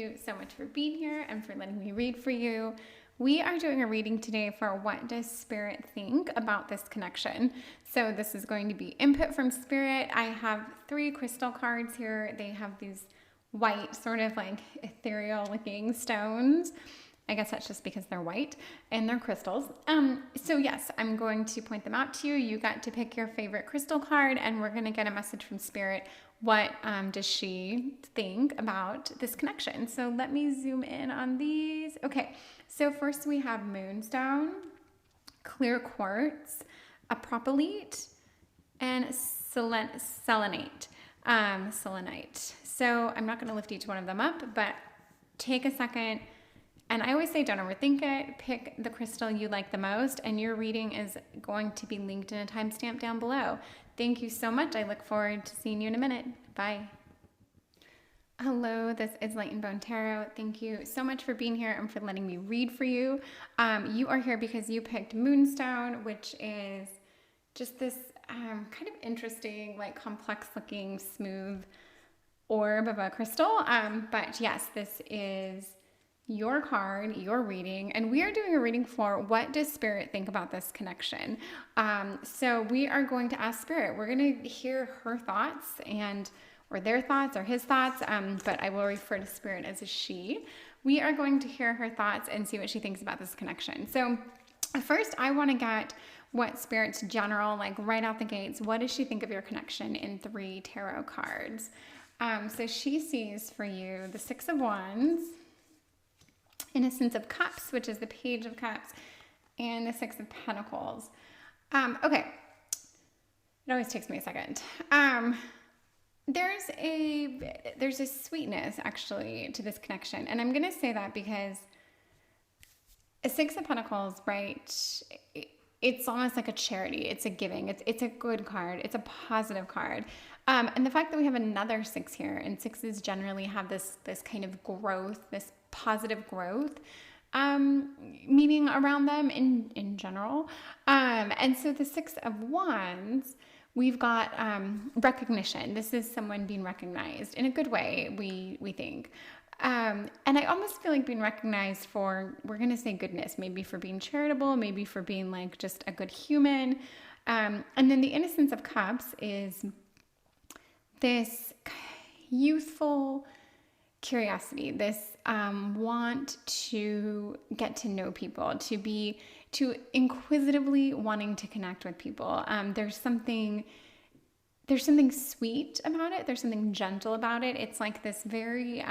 you so much for being here and for letting me read for you. We are doing a reading today for what does Spirit think about this connection. So this is going to be input from Spirit. I have 3 crystal cards here. They have these white, sort of like ethereal looking stones. I guess that's just because they're white and they're crystals. So yes, I'm going to point them out to you. You got to pick your favorite crystal card and we're going to get a message from Spirit. What does she think about this connection? So let me zoom in on these. Okay, so first we have moonstone, clear quartz, apropylite, and selenite. So I'm not going to lift each one of them up, but take a second. And I always say don't overthink it. Pick the crystal you like the most, and your reading is going to be linked in a timestamp down below. Thank you so much. I look forward to seeing you in a minute. Bye. Hello, this is Light and Bone Tarot. Thank you so much for being here and for letting me read for you. You are here because you picked Moonstone, which is just this kind of interesting, like complex looking, smooth orb of a crystal. But yes, this is your card, your reading, and we are doing a reading for what does Spirit think about this connection. So we are going to ask Spirit. We're going to hear her thoughts or their thoughts or his thoughts, but I will refer to Spirit as a she. We are going to hear her thoughts and see what she thinks about this connection. So first, I want to get what Spirit's general, like right out the gates, what does she think of your connection in 3 tarot cards? So she sees for you the 6 of Wands, Innocence of Cups, which is the Page of Cups, and the 6 of Pentacles. Okay, it always takes me a second. There's a sweetness actually to this connection, and I'm gonna say that because a 6 of Pentacles, right? It's almost like a charity. It's a giving. It's a good card. It's a positive card. And the fact that we have another 6 here, and 6s generally have this kind of growth, this positive growth meaning around them in general. And so the 6 of Wands, we've got recognition. This is someone being recognized in a good way, we think. And I almost feel like being recognized for, we're going to say goodness, maybe for being charitable, maybe for being like just a good human. And then the Innocence of Cups is this youthful curiosity, this want to get to know people, to inquisitively wanting to connect with people. There's something sweet about it. There's something gentle about it. It's like this very,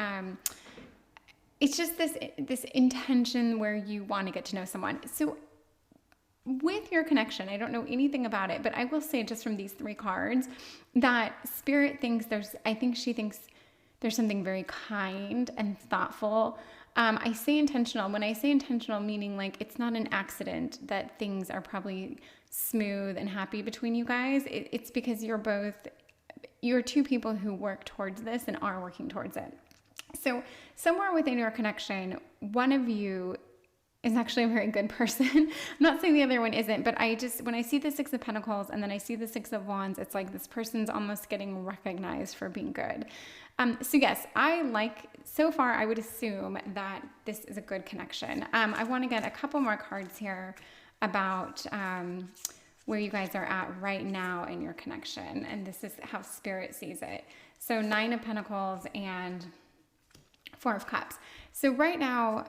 it's just this intention where you want to get to know someone. So with your connection, I don't know anything about it, but I will say just from these 3 cards that Spirit thinks she thinks there's something very kind and thoughtful. I say intentional. When I say intentional, meaning like it's not an accident that things are probably smooth and happy between you guys. It's because you're 2 people who work towards this and are working towards it. So somewhere within your connection, one of you is actually a very good person. I'm not saying the other one isn't, but when I see the 6 of Pentacles and then I see the 6 of Wands, it's like this person's almost getting recognized for being good. So yes, so far I would assume that this is a good connection. I want to get a couple more cards here about where you guys are at right now in your connection. And this is how Spirit sees it. So 9 of Pentacles and 4 of Cups. So right now,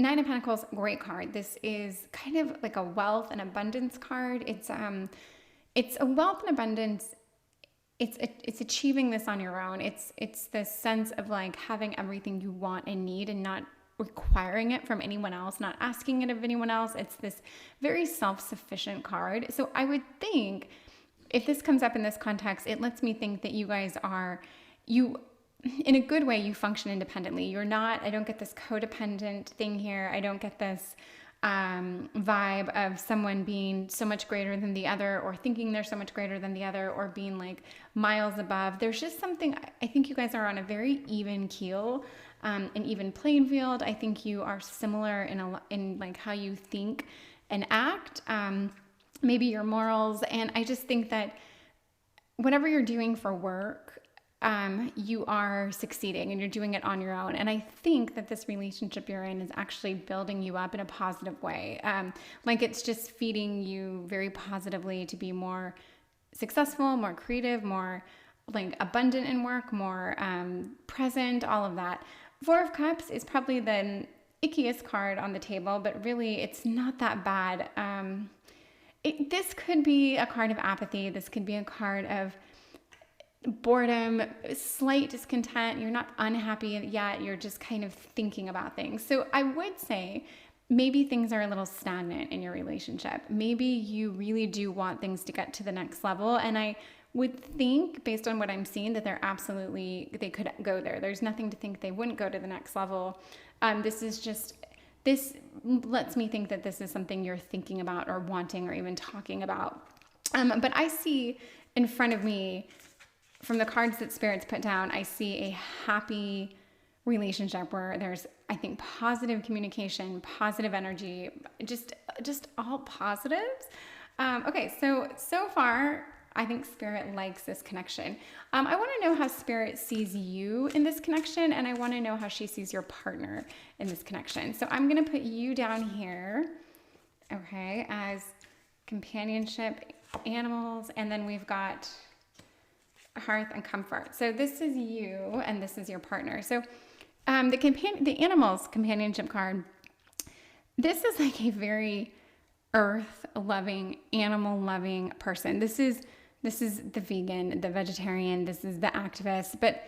9 of Pentacles, great card. This is kind of like a wealth and abundance card. It's a wealth and abundance. It's achieving this on your own. It's this sense of like having everything you want and need and not requiring it from anyone else, not asking it of anyone else. It's this very self-sufficient card. So I would think if this comes up in this context, it lets me think that you guys in a good way, you function independently. I don't get this codependent thing here. I don't get this vibe of someone being so much greater than the other or thinking they're so much greater than the other or being like miles above. There's just something, I think you guys are on a very even keel, an even playing field. I think you are similar in like how you think and act, maybe your morals. And I just think that whatever you're doing for work, you are succeeding and you're doing it on your own. And I think that this relationship you're in is actually building you up in a positive way. Like it's just feeding you very positively to be more successful, more creative, more like abundant in work, more present, all of that. Four of Cups is probably the ickiest card on the table, but really it's not that bad. This could be a card of apathy. This could be a card of boredom, slight discontent. You're not unhappy yet. You're just kind of thinking about things. So I would say maybe things are a little stagnant in your relationship. Maybe you really do want things to get to the next level. And I would think, based on what I'm seeing, that they could go there. There's nothing to think they wouldn't go to the next level. This lets me think that this is something you're thinking about or wanting or even talking about. But I see in front of me, from the cards that Spirit's put down, I see a happy relationship where there's, I think, positive communication, positive energy, just all positives. Okay, so far, I think Spirit likes this connection. I want to know how Spirit sees you in this connection, and I want to know how she sees your partner in this connection. So I'm going to put you down here, okay, as companionship, animals, and then we've got hearth and comfort. So this is you, and this is your partner. So the animals companionship card, this is like a very earth-loving, animal-loving person. This is the vegan, the vegetarian, this is the activist, but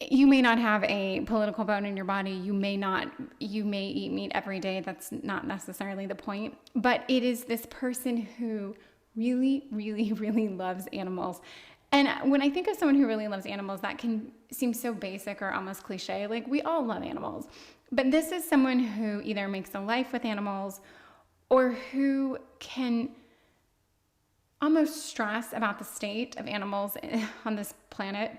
you may not have a political bone in your body. You may eat meat every day. That's not necessarily the point, but it is this person who really, really, really loves animals. And when I think of someone who really loves animals, that can seem so basic or almost cliche. Like, we all love animals. But this is someone who either makes a life with animals or who can almost stress about the state of animals on this planet.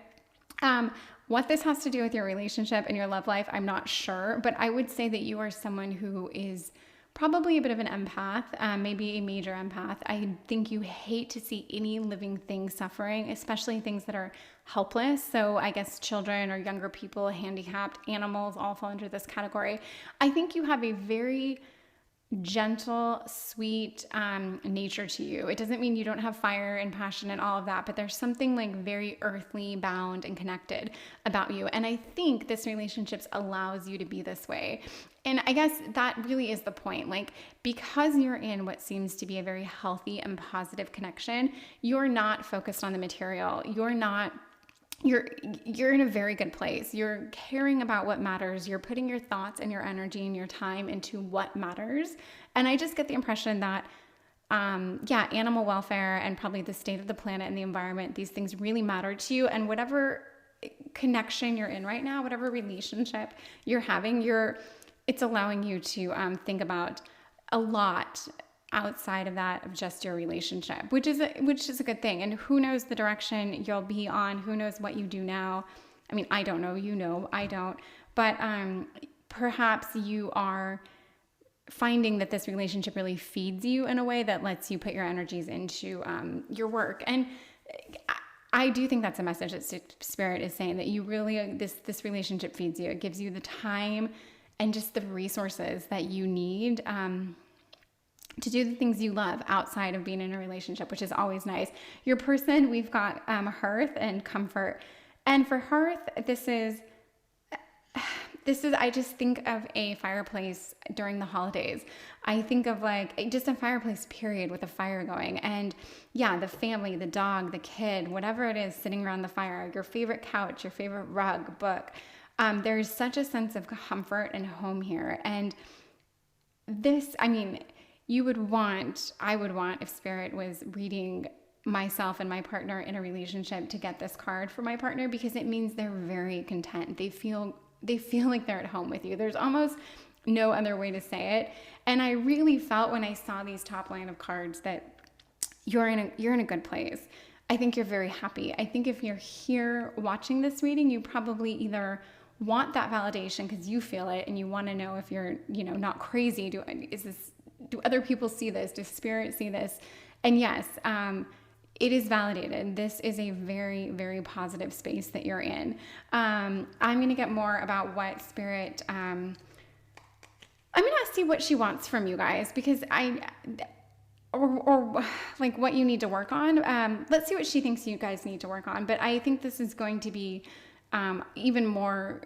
What this has to do with your relationship and your love life, I'm not sure. But I would say that you are someone who is probably a bit of an empath, maybe a major empath. I think you hate to see any living thing suffering, especially things that are helpless. So I guess children or younger people, handicapped, animals all fall into this category. I think you have a very gentle, sweet nature to you. It doesn't mean you don't have fire and passion and all of that, but there's something like very earthly bound and connected about you. And I think this relationship allows you to be this way. And I guess that really is the point. Like, because you're in what seems to be a very healthy and positive connection, you're not focused on the material. You're in a very good place. You're caring about what matters. You're putting your thoughts and your energy and your time into what matters. And I just get the impression that, animal welfare and probably the state of the planet and the environment, these things really matter to you. And whatever connection you're in right now, whatever relationship you're having, it's allowing you to think about a lot outside of that, of just your relationship, which is a good thing. And who knows the direction you'll be on? Who knows what you do now? I mean, I don't know, I don't, but perhaps you are finding that this relationship really feeds you in a way that lets you put your energies into your work. And I do think that's a message that Spirit is saying, that you really, this relationship feeds you. It gives you the time and just the resources that you need to do the things you love outside of being in a relationship, which is always nice. Your person, we've got hearth and comfort. And for hearth, this is, I just think of a fireplace during the holidays. I think of like just a fireplace period with a fire going. And yeah, the family, the dog, the kid, whatever it is sitting around the fire, your favorite couch, your favorite rug, book. There's such a sense of comfort and home here. And this, I mean, I would want, if Spirit was reading myself and my partner in a relationship, to get this card for my partner, because it means they're very content. They feel like they're at home with you. There's almost no other way to say it. And I really felt when I saw these top line of cards that you're in a good place. I think you're very happy. I think if you're here watching this reading, you probably either want that validation because you feel it and you want to know if you're, not crazy. Do other people see this? Does Spirit see this? And yes, it is validated. This is a very, very positive space that you're in. I'm going to get more about what Spirit, I'm going to see what she wants from you guys, because or like what you need to work on. Let's see what she thinks you guys need to work on. But I think this is going to be even more,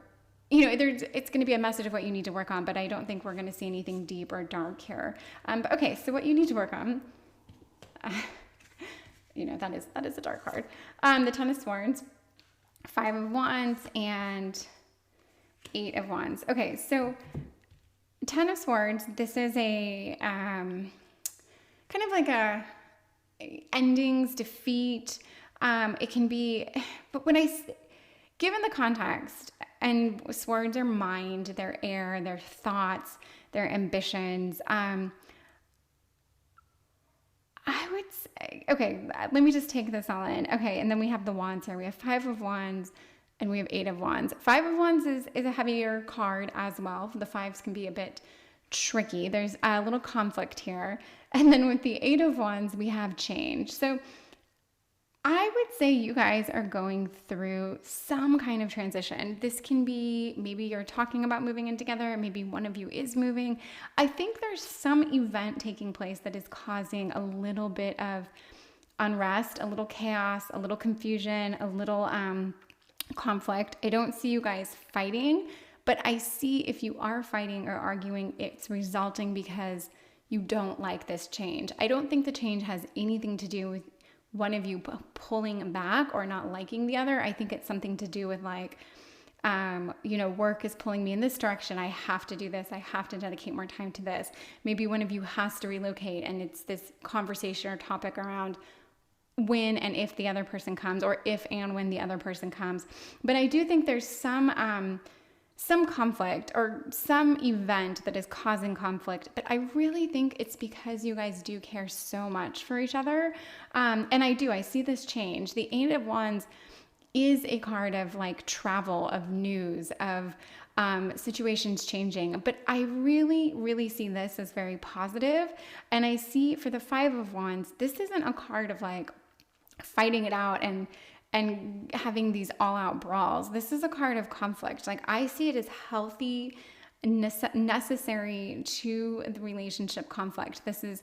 it's going to be a message of what you need to work on, but I don't think we're going to see anything deep or dark here. But okay, so what you need to work on, that is a dark card. The Ten of Swords, Five of Wands, and Eight of Wands. Okay, so Ten of Swords, this is a kind of like a endings, defeat. It can be, but given the context, and swords are mind, their air, their thoughts, their ambitions. I would say, okay, let me just take this all in. Okay, and then we have the Wands here. We have Five of Wands and we have Eight of Wands. Five of Wands is a heavier card as well. The fives can be a bit tricky. There's a little conflict here. And then with the Eight of Wands, we have change. So I would say you guys are going through some kind of transition. This can be, maybe you're talking about moving in together, maybe one of you is moving. I think there's some event taking place that is causing a little bit of unrest, a little chaos, a little confusion, a little conflict. I don't see you guys fighting, but I see if you are fighting or arguing, it's resulting because you don't like this change. I don't think the change has anything to do with one of you pulling back or not liking the other. I think it's something to do with like, work is pulling me in this direction. I have to do this. I have to dedicate more time to this. Maybe one of you has to relocate, and it's this conversation or topic around when and if the other person comes, or if and when the other person comes. But I do think there's some conflict or some event that is causing conflict, but I really think it's because you guys do care so much for each other. And I see this change. The Eight of Wands is a card of like travel, of news, of situations changing. But I really, really see this as very positive. And I see for the Five of Wands, this isn't a card of like fighting it out and having these all-out brawls. This is a card of conflict. Like, I see it as healthy, necessary to the relationship conflict. This is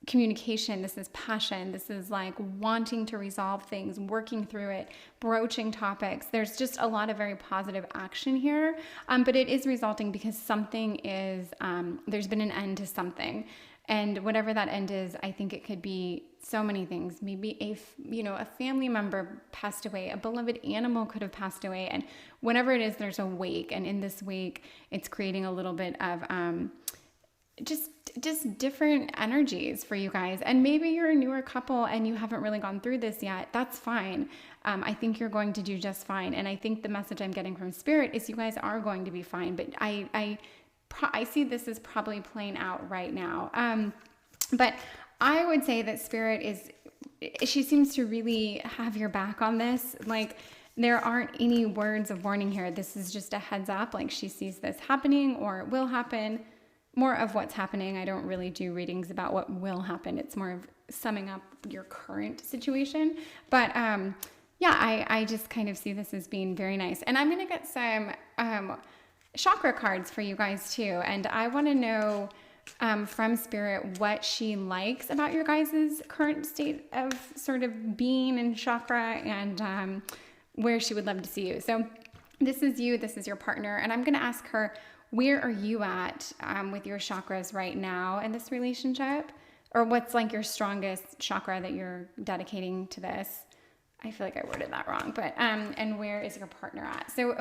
communication. This is passion. This is like wanting to resolve things, working through it, broaching topics. There's just a lot of very positive action here. But it is resulting because something is, there's been an end to something. And whatever that end is, I think it could be so many things. Maybe a family member passed away, a beloved animal could have passed away, and whenever it is, there's a wake, and in this wake, it's creating a little bit of just different energies for you guys. And maybe you're a newer couple and you haven't really gone through this yet. That's fine. I think you're going to do just fine. And I think the message I'm getting from Spirit is you guys are going to be fine. But I see this is probably playing out right now. But I would say that Spirit she seems to really have your back on this. Like, there aren't any words of warning here. This is just a heads up. Like, she sees this happening or it will happen. More of what's happening. I don't really do readings about what will happen. It's more of summing up your current situation. But I just kind of see this as being very nice. And I'm going to get some chakra cards for you guys too. And I want to know from Spirit what she likes about your guys' current state of sort of being in chakra, and where she would love to see you. So this is you, this is your partner, and I'm going to ask her, where are you at with your chakras right now in this relationship? Or what's like your strongest chakra that you're dedicating to this? I feel like I worded that wrong, but and where is your partner at? So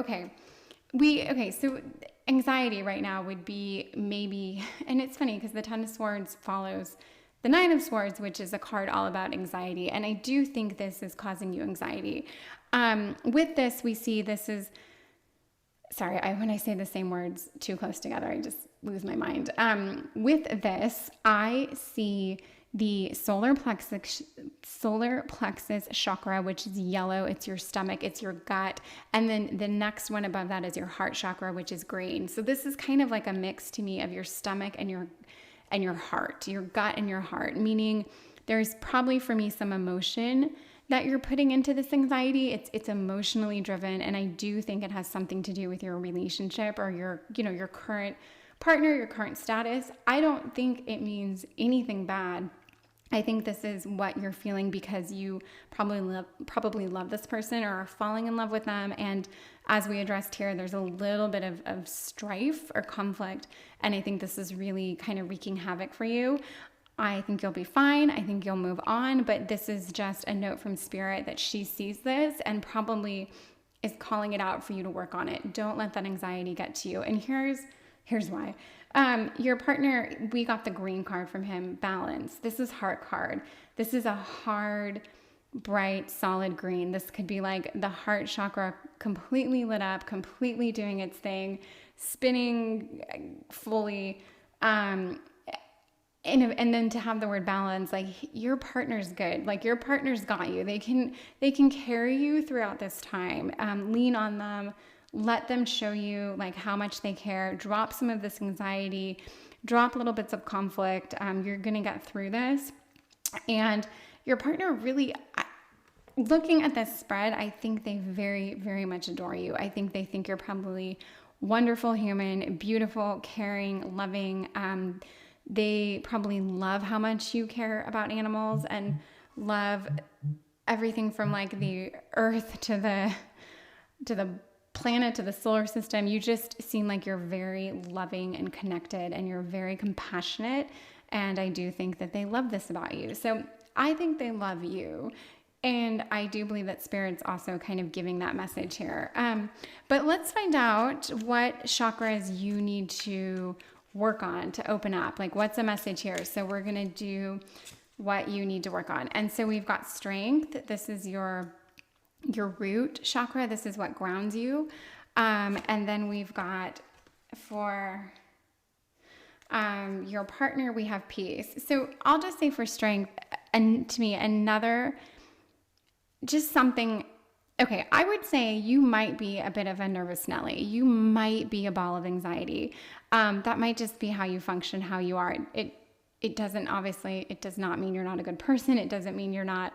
so anxiety right now would be maybe, and it's funny because the Ten of Swords follows the Nine of Swords, which is a card all about anxiety. And I do think this is causing you anxiety. With this, we see this is, sorry, when I say the same words too close together, I just lose my mind. With this, I see the solar plexus chakra, which is yellow. It's your stomach, it's your gut. And then the next one above that is your heart chakra, which is green. So this is kind of like a mix to me of your stomach and your heart, your gut and your heart, meaning there's probably for me some emotion that you're putting into this anxiety. It's emotionally driven, and I do think it has something to do with your relationship or your current partner, your current status. I don't think it means anything bad. I think this is what you're feeling because you probably love this person or are falling in love with them. And as we addressed here, there's a little bit of strife or conflict. And I think this is really kind of wreaking havoc for you. I think you'll be fine. I think you'll move on. But this is just a note from Spirit that she sees this and probably is calling it out for you to work on it. Don't let that anxiety get to you. And here's why. Your partner, we got the green card from him, balance. This is heart card. This is a hard, bright, solid green. This could be like the heart chakra completely lit up, completely doing its thing, spinning fully. And then to have the word balance, like your partner's good. Like your partner's got you. They can carry you throughout this time. Lean on them. Let them show you like how much they care. Drop some of this anxiety, drop little bits of conflict. You're going to get through this. And your partner really, looking at this spread, I think they very, very much adore you. I think they think you're probably wonderful human, beautiful, caring, loving. They probably love how much you care about animals and love everything from like the earth to the planet, to the solar system. You just seem like you're very loving and connected, and you're very compassionate. And I do think that they love this about you. So I think they love you. And I do believe that Spirit's also kind of giving that message here. But let's find out what chakras you need to work on to open up. Like, what's the message here? So we're going to do what you need to work on. And so we've got strength. This is your root chakra. This is what grounds you. And then we've got for your partner, we have peace. So I'll just say for strength, and to me, another, just something, okay, I would say you might be a bit of a nervous Nelly. You might be a ball of anxiety. That might just be how you function, how you are. It doesn't, obviously, it does not mean you're not a good person. It doesn't mean you're not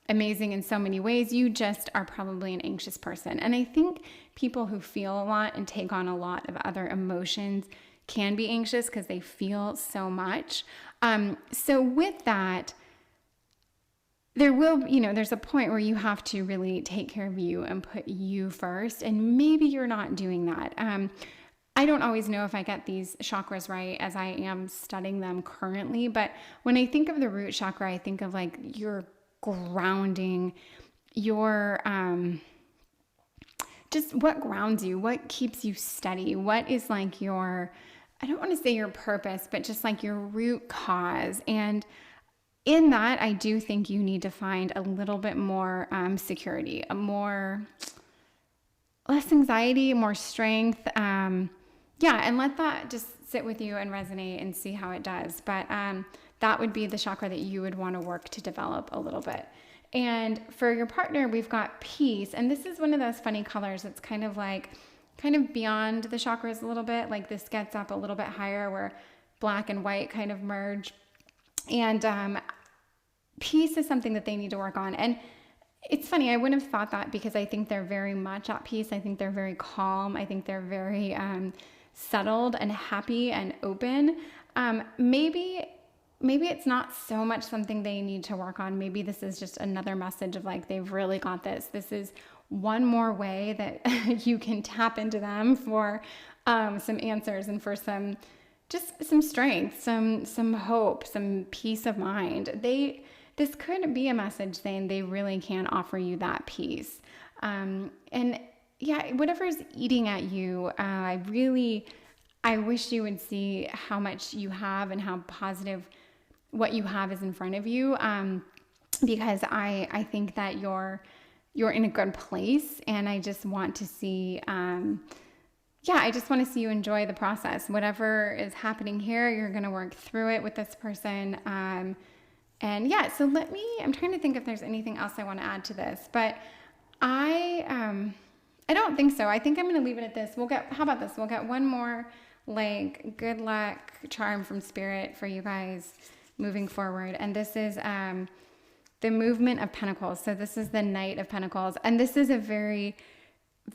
amazing in so many ways. You just are probably an anxious person. And I think people who feel a lot and take on a lot of other emotions can be anxious because they feel so much. So with that, there's a point where you have to really take care of you and put you first. And maybe you're not doing that. I don't always know if I get these chakras right as I am studying them currently. But when I think of the root chakra, I think of like your grounding, your just what grounds you, what keeps you steady, what is like your, I don't want to say your purpose, but just like your root cause. And in that, I do think you need to find a little bit more security, less anxiety, more strength. And let that just sit with you and resonate and see how it does. But that would be the chakra that you would want to work to develop a little bit. And for your partner, we've got peace. And this is one of those funny colors. It's kind of beyond the chakras a little bit. Like this gets up a little bit higher where black and white kind of merge. And peace is something that they need to work on. And it's funny, I wouldn't have thought that because I think they're very much at peace. I think they're very calm. I think they're very settled and happy and open. Maybe it's not so much something they need to work on. Maybe this is just another message of like, they've really got this. This is one more way that you can tap into them for some answers and for some strength, some hope, some peace of mind. This could be a message saying they really can offer you that peace. Whatever's eating at you, I wish you would see how much you have and how positive what you have is in front of you. Because I think that you're in a good place, and I just want to see, I just want to see you enjoy the process. Whatever is happening here, you're going to work through it with this person. So I'm trying to think if there's anything else I want to add to this, but I don't think so. I think I'm going to leave it at this. How about this? We'll get one more like good luck charm from Spirit for you guys. moving forward. And this is the movement of Pentacles. So this is the Knight of Pentacles. And this is a very,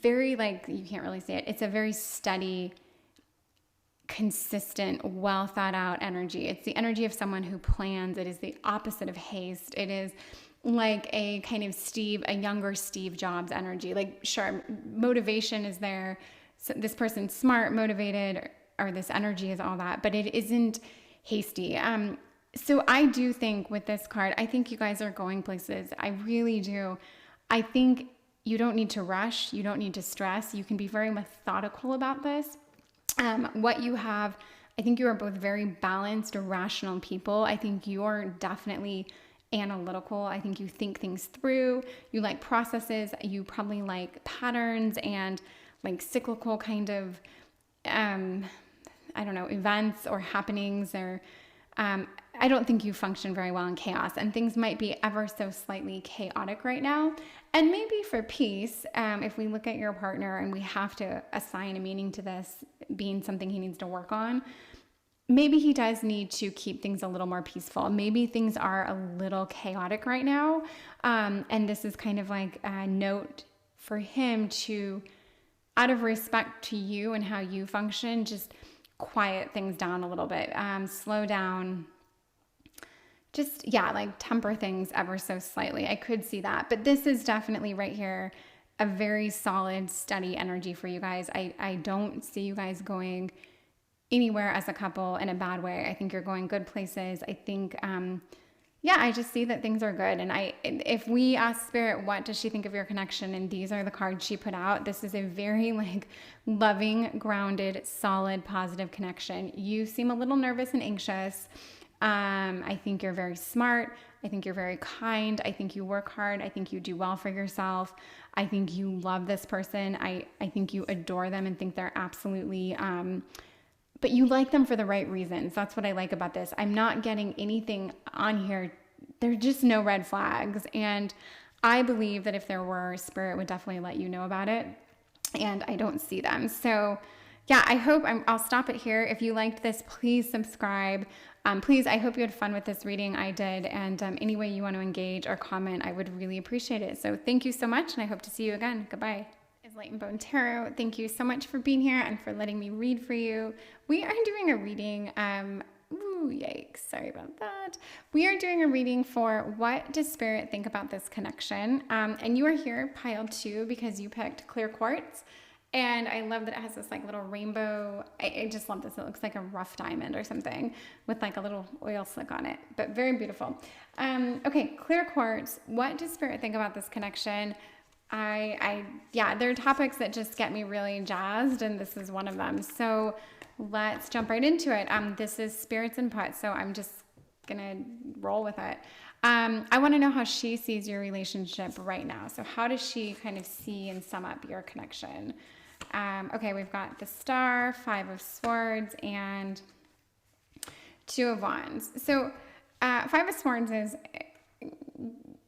very, like, you can't really see it. It's a very steady, consistent, well thought out energy. It's the energy of someone who plans. It is the opposite of haste. It is like a kind of a younger Steve Jobs energy. Like, sure, motivation is there. So this person's smart, motivated, or this energy is all that, but it isn't hasty. So I do think with this card, I think you guys are going places. I really do. I think you don't need to rush. You don't need to stress. You can be very methodical about this. What you have, I think you are both very balanced, rational people. I think you're definitely analytical. I think you think things through. You like processes. You probably like patterns and like cyclical kind of, I don't know, events or happenings, or I don't think you function very well in chaos, and things might be ever so slightly chaotic right now. And maybe for peace, if we look at your partner and we have to assign a meaning to this being something he needs to work on, maybe he does need to keep things a little more peaceful. Maybe things are a little chaotic right now. And this is kind of like a note for him to, out of respect to you and how you function, just quiet things down a little bit, slow down, just, yeah, like temper things ever so slightly. I could see that, but this is definitely right here a very solid, steady energy for you guys. I don't see you guys going anywhere as a couple in a bad way. I think you're going good places. I think, yeah, I just see that things are good. And if we ask Spirit, what does she think of your connection? And these are the cards she put out. This is a very like loving, grounded, solid, positive connection. You seem a little nervous and anxious. I think you're very smart. I think you're very kind. I think you work hard. I think you do well for yourself. I think you love this person. I think you adore them and think they're absolutely, but you like them for the right reasons. That's what I like about this. I'm not getting anything on here. There's just no red flags. And I believe that if there were, Spirit would definitely let you know about it. And I don't see them. So yeah, I'll stop it here. If you liked this, please subscribe. Please, I hope you had fun with this reading. I did. And any way you want to engage or comment, I would really appreciate it. So thank you so much. And I hope to see you again. Goodbye. Is Light and Bone Tarot. Thank you so much for being here and for letting me read for you. We are doing a reading. Ooh, yikes. Sorry about that. We are doing a reading for what does Spirit think about this connection? And you are here, pile 2, because you picked clear quartz. And I love that it has this like little rainbow. I just love this. It looks like a rough diamond or something with like a little oil slick on it, but very beautiful. Okay, clear quartz. What does Spirit think about this connection? Yeah, there are topics that just get me really jazzed, and this is one of them. So let's jump right into it. This is Spirit's input, so I'm just gonna roll with it. I want to know how she sees your relationship right now. So how does she kind of see and sum up your connection? Okay, we've got the Star, 5 of Swords, and 2 of Wands. So 5 of Swords is,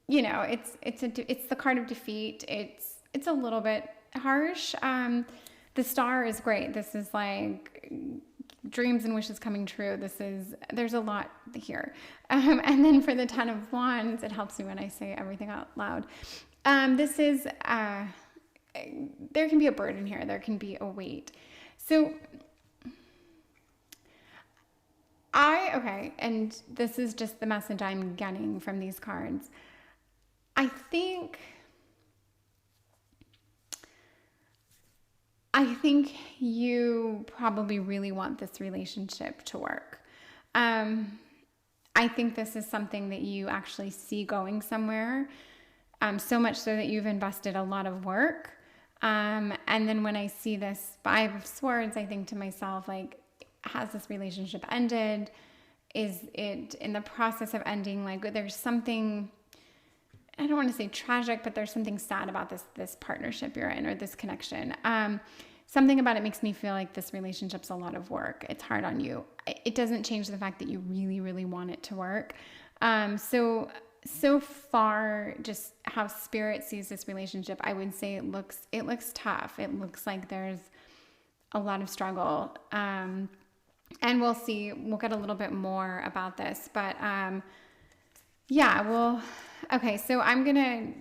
you know, it's the card of defeat. It's a little bit harsh. The Star is great. This is like dreams and wishes coming true. There's a lot here. And then for the 10 of Wands, it helps me when I say everything out loud. This is, there can be a burden here. There can be a weight. So okay, and this is just the message I'm getting from these cards. I think you probably really want this relationship to work. I think this is something that you actually see going somewhere, so much so that you've invested a lot of work. And then when I see this 5 of Swords, I think to myself, like, has this relationship ended? Is it in the process of ending? Like, there's something, I don't want to say tragic, but there's something sad about this partnership you're in, or this connection. Something about it makes me feel like this relationship's a lot of work. It's hard on you. It doesn't change the fact that you really, really want it to work. So far, just how Spirit sees this relationship, I would say it looks tough. It looks like there's a lot of struggle. And we'll see, we'll get a little bit more about this, but yeah, well, okay, so I'm gonna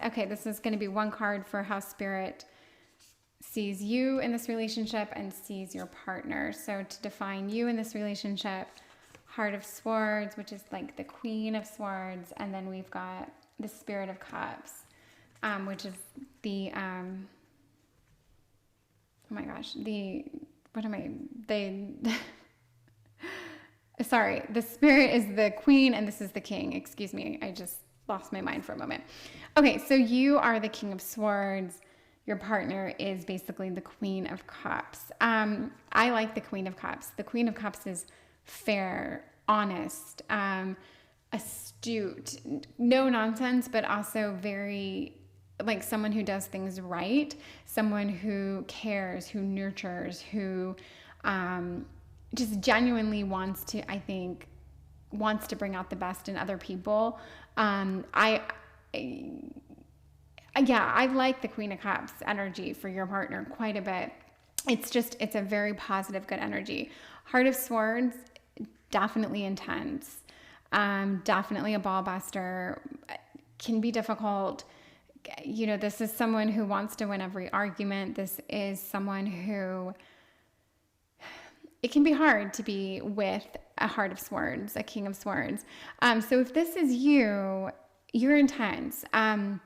okay, this is gonna be one card for how Spirit sees you in this relationship and sees your partner. So to define you in this relationship, Heart of Swords, which is like the Queen of Swords, and then we've got the Spirit of Cups, which is the oh my gosh, sorry, the Spirit is the Queen and this is the King. Excuse me, I just lost my mind for a moment. Okay, so you are the King of Swords. Your partner is basically the Queen of Cups. I like the Queen of Cups. The Queen of Cups is fair, honest, astute, no nonsense, but also very like someone who does things right, someone who cares, who nurtures, who just genuinely wants to bring out the best in other people. Yeah, I like the Queen of Cups energy for your partner quite a bit. It's a very positive, good energy. Heart of Swords, definitely intense. Definitely a ball buster. Can be difficult. You know, this is someone who wants to win every argument. This is someone who, it can be hard to be with a Heart of Swords, a King of Swords. So if this is you, you're intense. And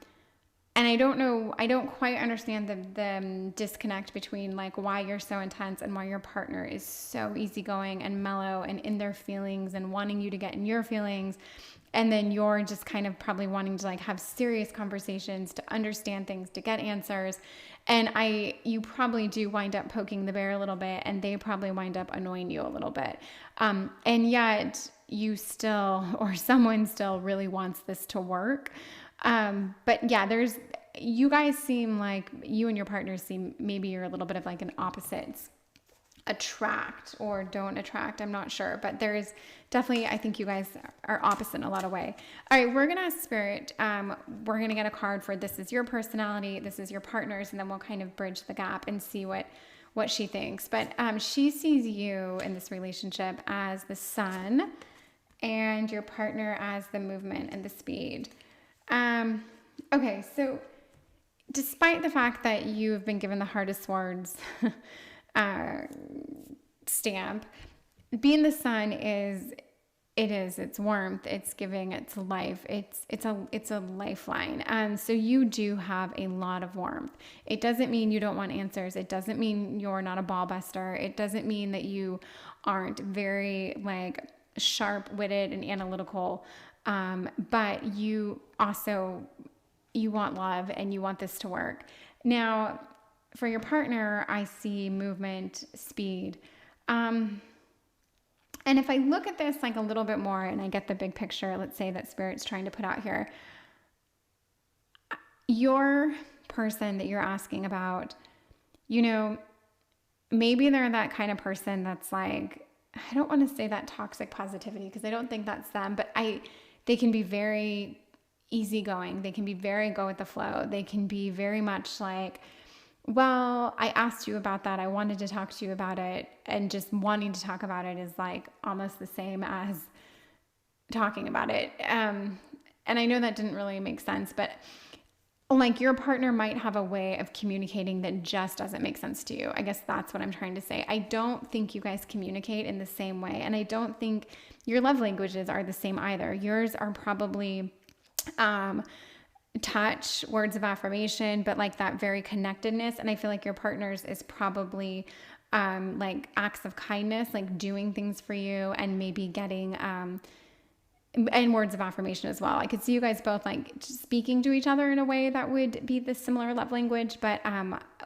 I don't quite understand the disconnect between like why you're so intense and why your partner is so easygoing and mellow and in their feelings and wanting you to get in your feelings. And then you're just kind of probably wanting to like have serious conversations, to understand things, to get answers. And you probably do wind up poking the bear a little bit, and they probably wind up annoying you a little bit. And yet you still, or someone still really wants this to work. But yeah, you guys seem like, you and your partner seem, maybe you're a little bit of like an opposites, attract or don't attract. I'm not sure, but there's definitely, I think you guys are opposite in a lot of way. All right, we're going to ask Spirit. We're going to get a card for this is your personality, this is your partner's, and then we'll kind of bridge the gap and see what she thinks. But she sees you in this relationship as the sun and your partner as the movement and the speed. Okay, so despite the fact that you've been given the Heart of Swords stamp, being the sun it's warmth, it's giving, it's life, it's a lifeline. So you do have a lot of warmth. It doesn't mean you don't want answers. It doesn't mean you're not a ball buster. It doesn't mean that you aren't very like sharp-witted and analytical. But you want love and you want this to work. Now, for your partner, I see movement, speed. And if I look at this like a little bit more and I get the big picture, let's say that Spirit's trying to put out here, your person that you're asking about, you know, maybe they're that kind of person that's like, I don't want to say that toxic positivity because I don't think that's them, but they can be very easygoing. They can be very go with the flow. They can be very much like, well, I asked you about that. I wanted to talk to you about it. And just wanting to talk about it is like almost the same as talking about it. And I know that didn't really make sense, but like your partner might have a way of communicating that just doesn't make sense to you. I guess that's what I'm trying to say. I don't think you guys communicate in the same way. And I don't think your love languages are the same either. Yours are probably touch, words of affirmation, but like that very connectedness. And I feel like your partner's is probably like acts of kindness, like doing things for you and maybe getting and words of affirmation as well. I could see you guys both like speaking to each other in a way that would be the similar love language. But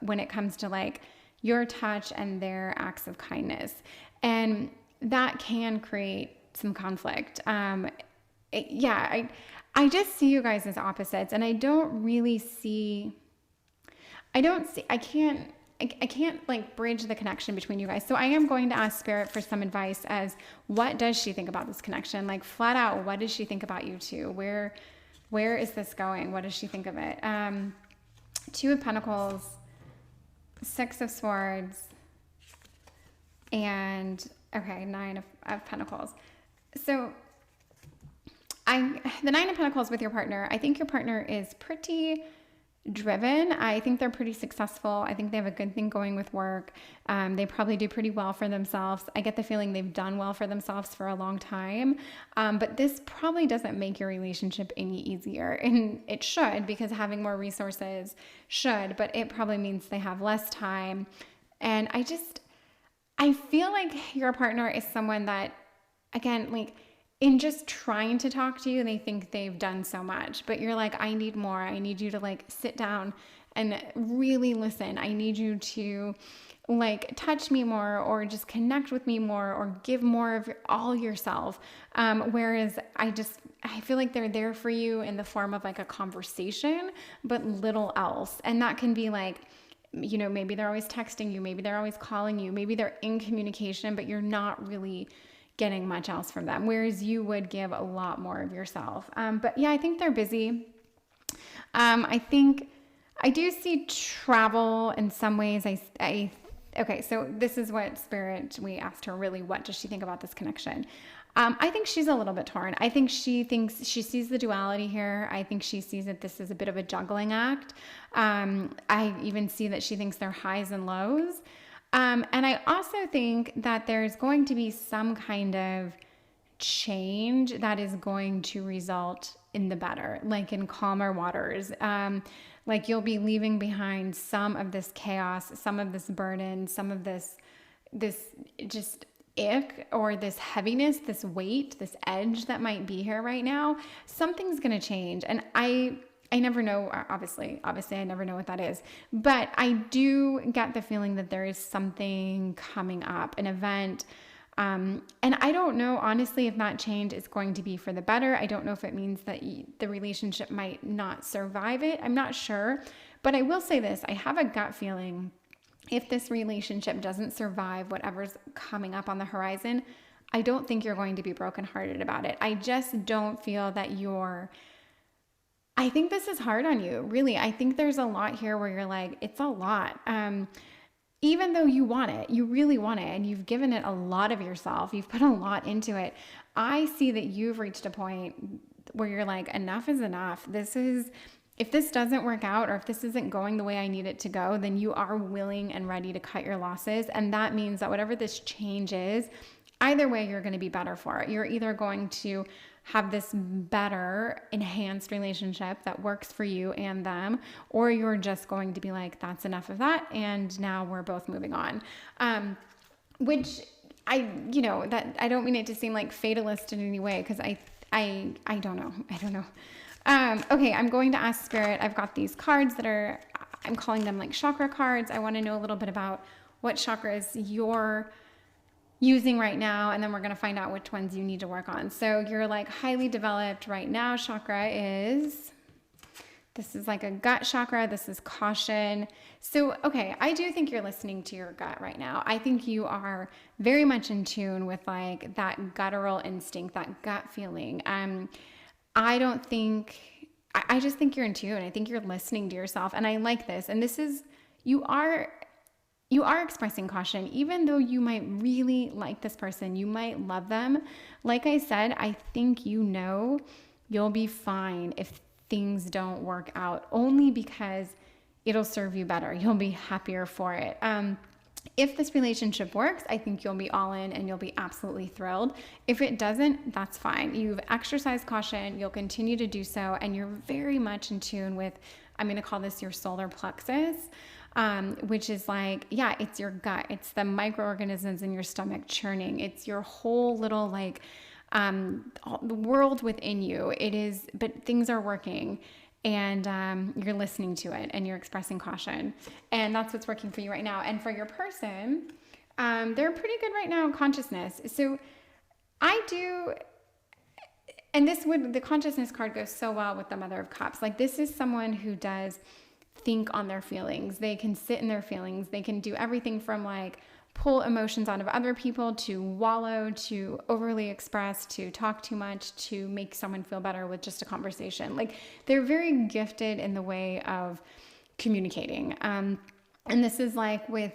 when it comes to like your touch and their acts of kindness, and that can create some conflict. I just see you guys as opposites, and I can't like bridge the connection between you guys. So I am going to ask Spirit for some advice as what does she think about this connection? Like flat out, what does she think about you two? Where is this going? What does she think of it? Two of Pentacles, Six of Swords, And okay, Nine of Pentacles. So the Nine of Pentacles with your partner, I think your partner is pretty driven. I think they're pretty successful. I think they have a good thing going with work. They probably do pretty well for themselves. I get the feeling they've done well for themselves for a long time. But this probably doesn't make your relationship any easier. And it should, because having more resources should, but it probably means they have less time. And I feel like your partner is someone that, again, like, in just trying to talk to you, they think they've done so much, but you're like, I need more. I need you to like sit down and really listen. I need you to like touch me more, or just connect with me more, or give more of all yourself. Whereas I feel like they're there for you in the form of like a conversation, but little else. And that can be like, maybe they're always texting you, maybe they're always calling you, maybe they're in communication, but you're not really getting much else from them, whereas you would give a lot more of yourself. But yeah, I think they're busy. I think I do see travel in some ways. Okay, so this is what Spirit, we asked her really, what does she think about this connection? I think she's a little bit torn. I think she sees the duality here. I think she sees that this is a bit of a juggling act. I even see that she thinks they're highs and lows. And I also think that there's going to be some kind of change that is going to result in the better, like in calmer waters. Like you'll be leaving behind some of this chaos, some of this burden, some of this just ick, or this heaviness, this weight, this edge that might be here right now. Something's going to change. And I never know, obviously I never know what that is, but I do get the feeling that there is something coming up, an event. And I don't know, honestly, if that change is going to be for the better. I don't know if it means that the relationship might not survive it. I'm not sure, but I will say this. I have a gut feeling if this relationship doesn't survive whatever's coming up on the horizon, I don't think you're going to be brokenhearted about it. I just don't feel that I think this is hard on you, really. I think there's a lot here where you're like, it's a lot. Even though you want it, you really want it, and you've given it a lot of yourself, you've put a lot into it. I see that you've reached a point where you're like, enough is enough. If this doesn't work out, or if this isn't going the way I need it to go, then you are willing and ready to cut your losses. And that means that whatever this change is, either way, you're going to be better for it. You're either going to have this better, enhanced relationship that works for you and them, or you're just going to be like, that's enough of that, and now we're both moving on. Which I don't mean it to seem like fatalist in any way, because I don't know. Okay, I'm going to ask Spirit. I've got these cards I'm calling them like chakra cards. I want to know a little bit about what chakras you're using right now, and then we're going to find out which ones you need to work on. So you're like highly developed right now. This is like a gut chakra. This is caution. So, okay, I do think you're listening to your gut right now. I think you are very much in tune with like that guttural instinct, that gut feeling. I just think you're in tune. I think you're listening to yourself, and I like this. And you are expressing caution, even though you might really like this person, you might love them. Like I said, I think you'll be fine if things don't work out, only because it'll serve you better. You'll be happier for it. If this relationship works, I think you'll be all in and you'll be absolutely thrilled. If it doesn't, that's fine. You've exercised caution, you'll continue to do so, and you're very much in tune with, I'm going to call this your solar plexus, which is like, yeah, it's your gut. It's the microorganisms in your stomach churning. It's your whole little like the world within you. It is, but things are working. And you're listening to it, and you're expressing caution, and that's what's working for you right now. And for your person, they're pretty good right now in consciousness. So the consciousness card goes so well with the Mother of Cups. Like, this is someone who does think on their feelings. They can sit in their feelings. They can do everything from like pull emotions out of other people, to wallow, to overly express, to talk too much, to make someone feel better with just a conversation. Like, they're very gifted in the way of communicating. And this is like with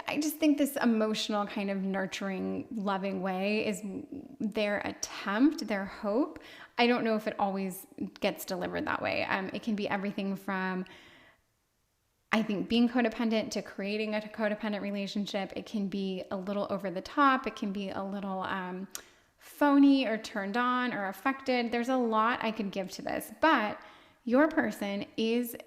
I just think this emotional kind of nurturing, loving way is their attempt, their hope. I don't know if it always gets delivered that way. It can be everything from, I think, being codependent to creating a codependent relationship. It can be a little over the top. It can be a little phony or turned on or affected. There's a lot I could give to this, but your person is,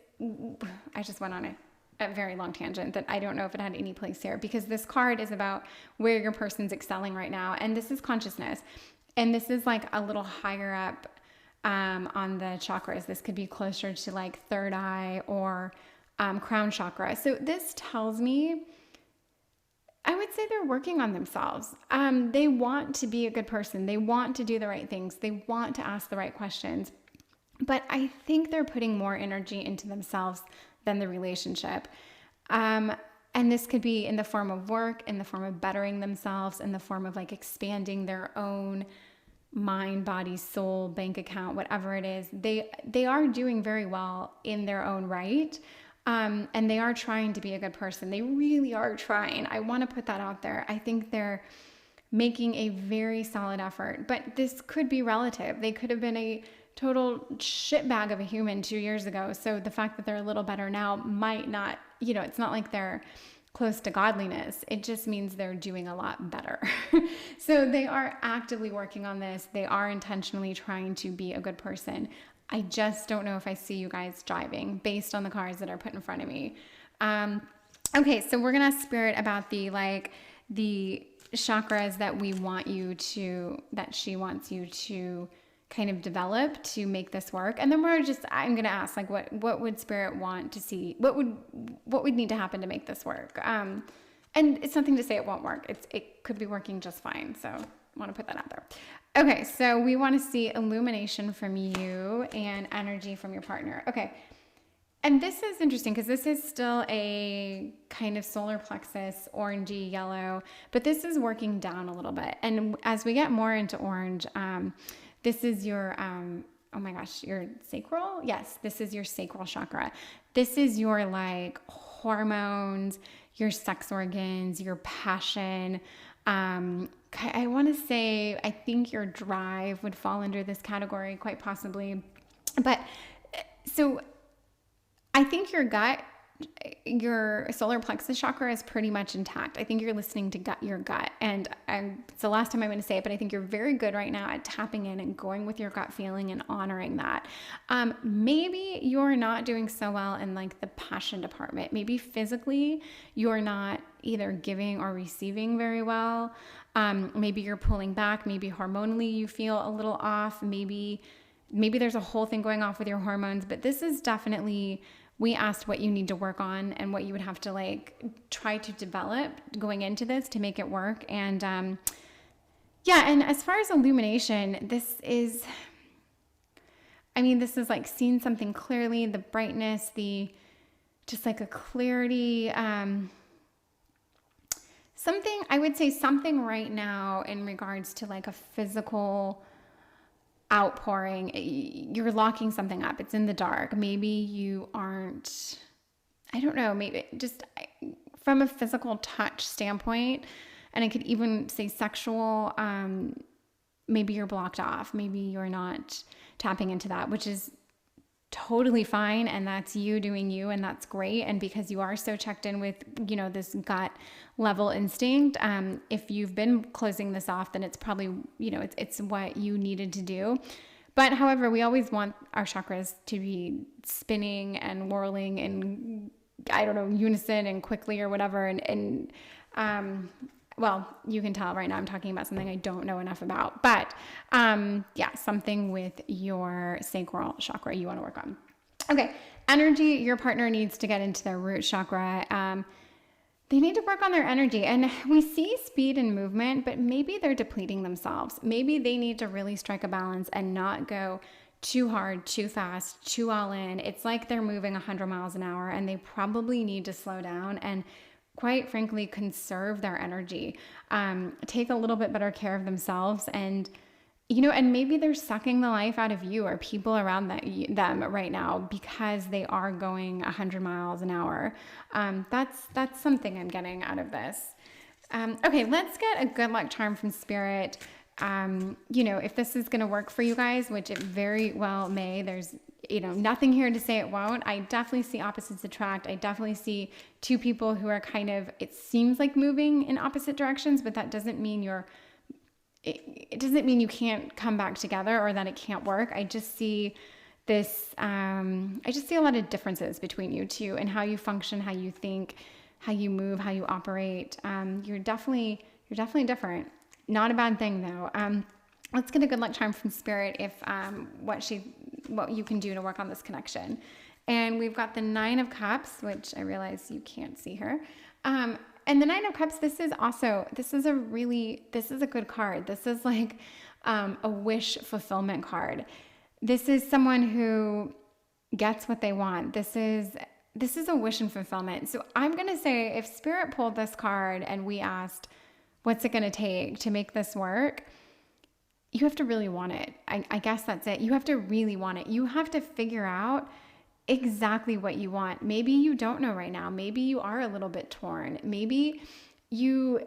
I just went on a very long tangent that I don't know if it had any place here, because this card is about where your person's excelling right now. And this is consciousness. And this is like a little higher up on the chakras. This could be closer to like third eye or crown chakra. So this tells me, I would say they're working on themselves. They want to be a good person. They want to do the right things. They want to ask the right questions. But I think they're putting more energy into themselves than the relationship. And this could be in the form of work, in the form of bettering themselves, in the form of like expanding their own mind, body, soul, bank account, whatever it is. They are doing very well in their own right. And they are trying to be a good person. They really are trying. I want to put that out there. I think they're making a very solid effort, but this could be relative. They could have been a total shitbag of a human 2 years ago. So the fact that they're a little better now might not, it's not like they're close to godliness. It just means they're doing a lot better. So they are actively working on this. They are intentionally trying to be a good person. I just don't know if I see you guys jiving based on the cards that are put in front of me. Okay, so we're gonna spirit about the chakras that that she wants you to kind of develop to make this work. And then I'm gonna ask, like, what would spirit want to see? What would need to happen to make this work? And it's nothing to say it won't work. It could be working just fine. So I want to put that out there. Okay, so we want to see illumination from you and energy from your partner. Okay, and this is interesting because this is still a kind of solar plexus, orangey yellow, but this is working down a little bit. And as we get more into orange, this is your, oh my gosh, your sacral? Yes, this is your sacral chakra. This is your like hormones, your sex organs, your passion. I want to say, I think your drive would fall under this category, quite possibly. But so I think your gut, your solar plexus chakra is pretty much intact. I think you're listening to your gut. And it's the last time I'm going to say it, but I think you're very good right now at tapping in and going with your gut feeling and honoring that. Maybe you're not doing so well in like the passion department. Maybe physically you're not either giving or receiving very well. Maybe you're pulling back. Maybe hormonally you feel a little off. Maybe there's a whole thing going off with your hormones, but this is definitely, we asked what you need to work on and what you would have to like try to develop going into this to make it work. And and as far as illumination, this is like seeing something clearly, the brightness, just like a clarity, something right now in regards to like a physical outpouring. You're locking something up. It's in the dark. Maybe you aren't, I don't know, maybe just from a physical touch standpoint, and I could even say sexual, maybe you're blocked off. Maybe you're not tapping into that, which is totally fine. And that's you doing you, and that's great. And because you are so checked in with, this gut level instinct, if you've been closing this off, then it's probably, it's what you needed to do. But however, we always want our chakras to be spinning and whirling in, unison and quickly or whatever. Well, you can tell right now I'm talking about something I don't know enough about, but something with your sacral chakra you want to work on. Okay, energy, your partner needs to get into their root chakra. They need to work on their energy, and we see speed and movement, but maybe they're depleting themselves. Maybe they need to really strike a balance and not go too hard, too fast, too all in. It's like they're moving 100 miles an hour, and they probably need to slow down and, quite frankly, conserve their energy, take a little bit better care of themselves, and and maybe they're sucking the life out of you or people around them right now because they are going 100 miles an hour. That's something I'm getting out of this. Okay, let's get a good luck charm from Spirit. If this is going to work for you guys, which it very well may, there's, nothing here to say it won't. I definitely see opposites attract. I definitely see two people who are kind of, it seems like moving in opposite directions, but that doesn't mean it doesn't mean you can't come back together or that it can't work. I just see this, I just see a lot of differences between you two and how you function, how you think, how you move, how you operate. You're definitely different. Not a bad thing though. Let's get a good luck charm from Spirit if what you can do to work on this connection. And we've got the 9 of Cups, which I realize you can't see her. And the 9 of Cups, this is a good card. This is like a wish fulfillment card. This is someone who gets what they want. This is a wish and fulfillment. So I'm going to say if Spirit pulled this card and we asked, what's it going to take to make this work? You have to really want it. I guess that's it. You have to really want it. You have to figure out exactly what you want. Maybe you don't know right now. Maybe you are a little bit torn. Maybe you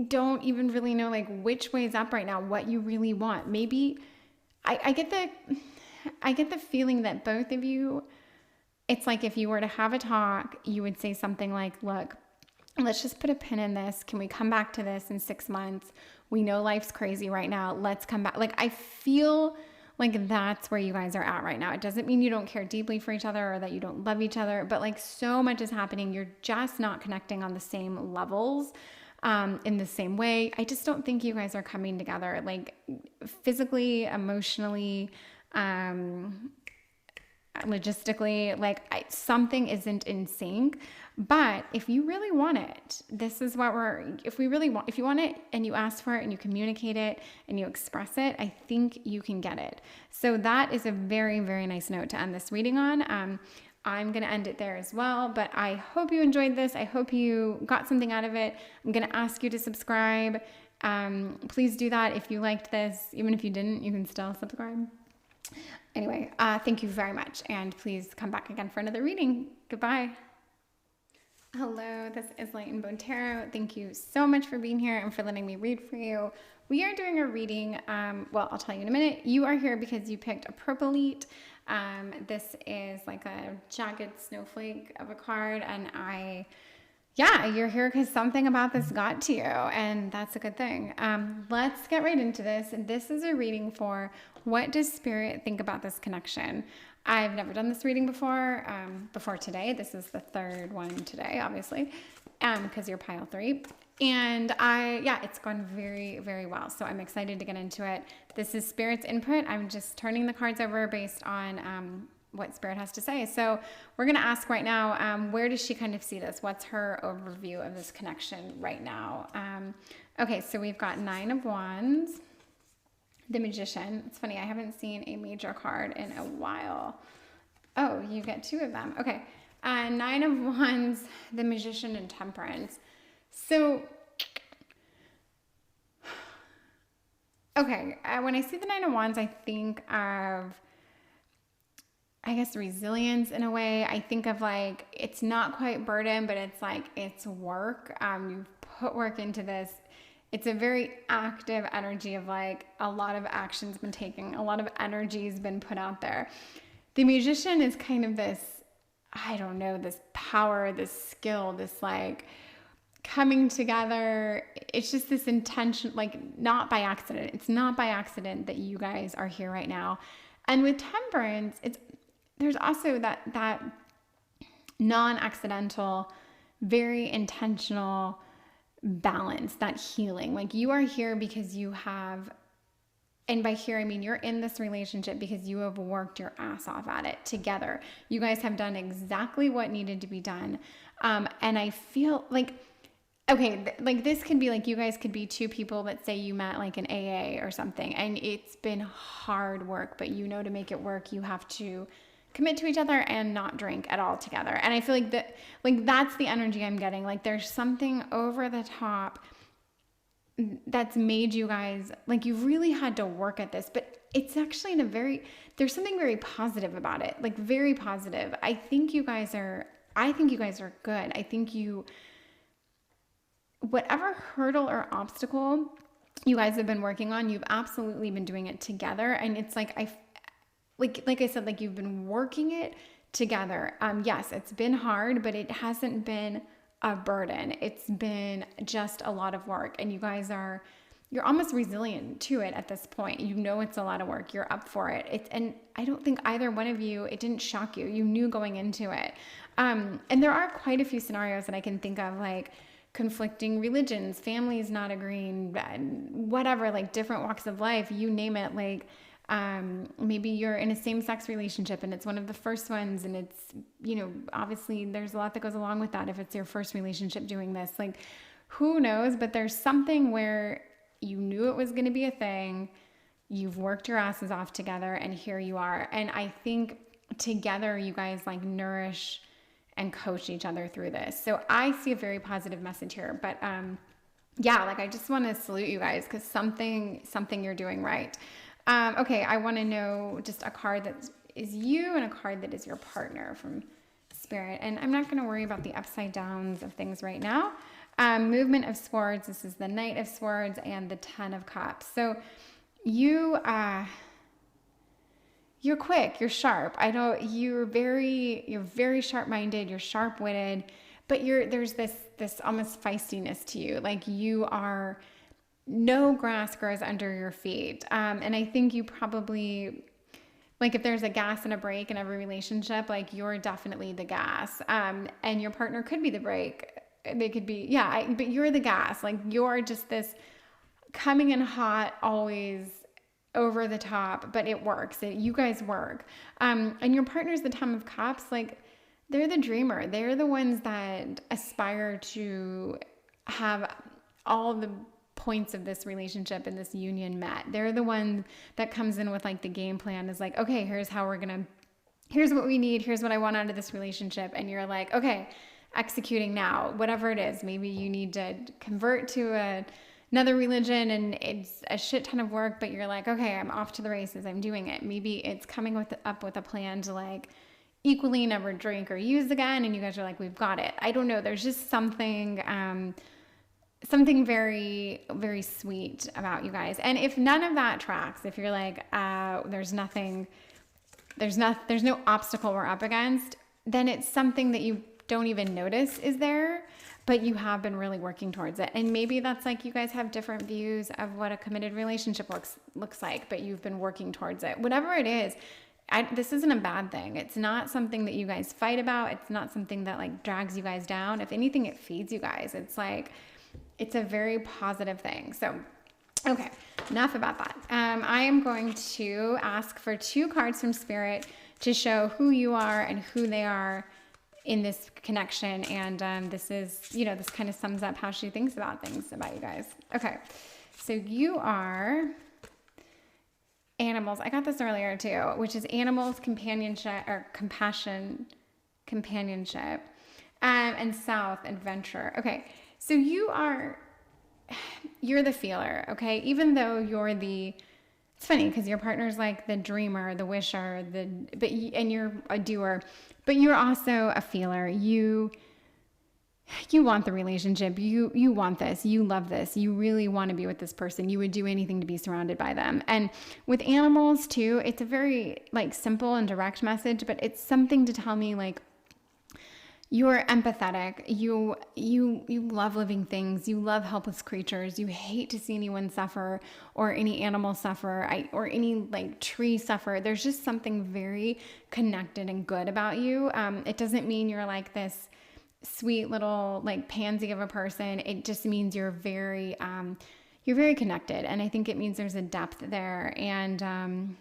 don't even really know like which way is up right now, what you really want. Maybe I get the feeling that both of you, it's like if you were to have a talk, you would say something like, look, let's just put a pin in this. Can we come back to this in 6 months? We know life's crazy right now. Let's come back. Like, I feel like that's where you guys are at right now. It doesn't mean you don't care deeply for each other or that you don't love each other, but like so much is happening. You're just not connecting on the same levels, in the same way. I just don't think you guys are coming together, like physically, emotionally, logistically, like something isn't in sync. But if you really want it, this is what if you want it and you ask for it and you communicate it and you express it, I think you can get it. So that is a very, very nice note to end this reading on. I'm going to end it there as well, but I hope you enjoyed this. I hope you got something out of it. I'm going to ask you to subscribe. Please do that. If you liked this, even if you didn't, you can still subscribe. Anyway, thank you very much, and please come back again for another reading. Goodbye. Hello, this is Light and Bone Tarot. Thank you so much for being here and for letting me read for you. We are doing a reading. Well, I'll tell you in a minute. You are here because you picked a Purplelite. This is like a jagged snowflake of a card, and you're here because something about this got to you, and that's a good thing. Let's get right into this. This is a reading for what does Spirit think about this connection. I've never done this reading before today. This is the third one today, obviously, because you're pile 3. And it's gone very, very well. So I'm excited to get into it. This is Spirit's input. I'm just turning the cards over based on what Spirit has to say. So we're going to ask right now, where does she kind of see this? What's her overview of this connection right now? Okay, so we've got 9 of Wands, the Magician. It's funny, I haven't seen a major card in a while. Oh, you get 2 of them. Okay, 9 of Wands, the Magician, and Temperance. So, okay, when I see the 9 of Wands, I think of, I guess, resilience in a way. I think of like, it's not quite burden, but it's like, it's work. You've put work into this. It's a very active energy of like, a lot of action's been taken, a lot of energy's been put out there. The Magician is kind of this, I don't know, this power, this skill, this like coming together. It's just this intention, like not by accident. It's not by accident that you guys are here right now. And with Temperance, there's also that non-accidental, very intentional balance, that healing. Like you are here because you have, and by here I mean you're in this relationship because you have worked your ass off at it together. You guys have done exactly what needed to be done. And I feel like, okay, like this could be like, you guys could be 2 people that say you met like an AA or something, and it's been hard work, but you know, to make it work, you have to commit to each other and not drink at all together. And I feel like that's the energy I'm getting. Like there's something over the top that's made you guys, like, you've really had to work at this, but it's actually there's something very positive about it, like very positive. I think you guys are good. I think whatever hurdle or obstacle you guys have been working on, you've absolutely been doing it together. And it's like, like I said, like you've been working it together. Yes, it's been hard, but it hasn't been a burden. It's been just a lot of work, and you're almost resilient to it at this point. You know, it's a lot of work. You're up for it. And I don't think either one of you, it didn't shock you. You knew going into it. And there are quite a few scenarios that I can think of, like conflicting religions, families not agreeing, whatever, like different walks of life, you name it. Like, maybe you're in a same-sex relationship and it's one of the first ones, and it's, you know, obviously there's a lot that goes along with that if it's your first relationship doing this. Like, who knows? But there's something where you knew it was going to be a thing. You've worked your asses off together, and here you are. And I think together you guys like nourish and coach each other through this. So I see a very positive message here. But yeah, like I just want to salute you guys, because something you're doing right. Okay, I want to know just a card that is you and a card that is your partner from Spirit. And I'm not going to worry about the upside downs of things right now. Movement of Swords. This is the Knight of Swords and the Ten of Cups. So you're quick, you're sharp. You're very sharp-minded, you're sharp-witted, but there's this almost feistiness to you. Like no grass grows under your feet. And I think you probably, like if there's a gas and a brake in every relationship, like you're definitely the gas. And your partner could be the brake. They could be, but you're the gas. Like you're just this coming in hot, always over the top, but it works. You guys work. And your partner's the Ten of Cups. Like they're the dreamer. They're the ones that aspire to have all the points of this relationship and this union met. They're the one that comes in with like the game plan, is like, okay, here's what we need. Here's what I want out of this relationship. And you're like, okay, executing now, whatever it is. Maybe you need to convert to another religion and it's a shit ton of work, but you're like, okay, I'm off to the races. I'm doing it. Maybe it's coming up with a plan to like equally never drink or use again. And you guys are like, we've got it. I don't know. There's just something very, very sweet about you guys. And if none of that tracks, if you're like, there's no obstacle we're up against, then it's something that you don't even notice is there, but you have been really working towards it. And maybe that's like you guys have different views of what a committed relationship looks like, but you've been working towards it. Whatever it is, this isn't a bad thing. It's not something that you guys fight about. It's not something that like drags you guys down. If anything, it feeds you guys. It's a very positive thing. So, okay, enough about that. I am going to ask for 2 cards from Spirit to show who you are and who they are in this connection. And this kind of sums up how she thinks about things about you guys. Okay, so you are animals. I got this earlier too, which is animals, companionship, or compassion, companionship, and South, adventure. Okay, so you're the feeler, okay? Even though it's funny because your partner's like the dreamer, the wisher, and you're a doer, but you're also a feeler. You want the relationship. You want this. You love this. You really want to be with this person. You would do anything to be surrounded by them. And with animals too, it's a very like simple and direct message, but it's something to tell me like, you're empathetic. You love living things. You love helpless creatures. You hate to see anyone suffer or any animal suffer or any like tree suffer. There's just something very connected and good about you. It doesn't mean you're like this sweet little like pansy of a person. It just means you're very connected. And I think it means there's a depth there. And,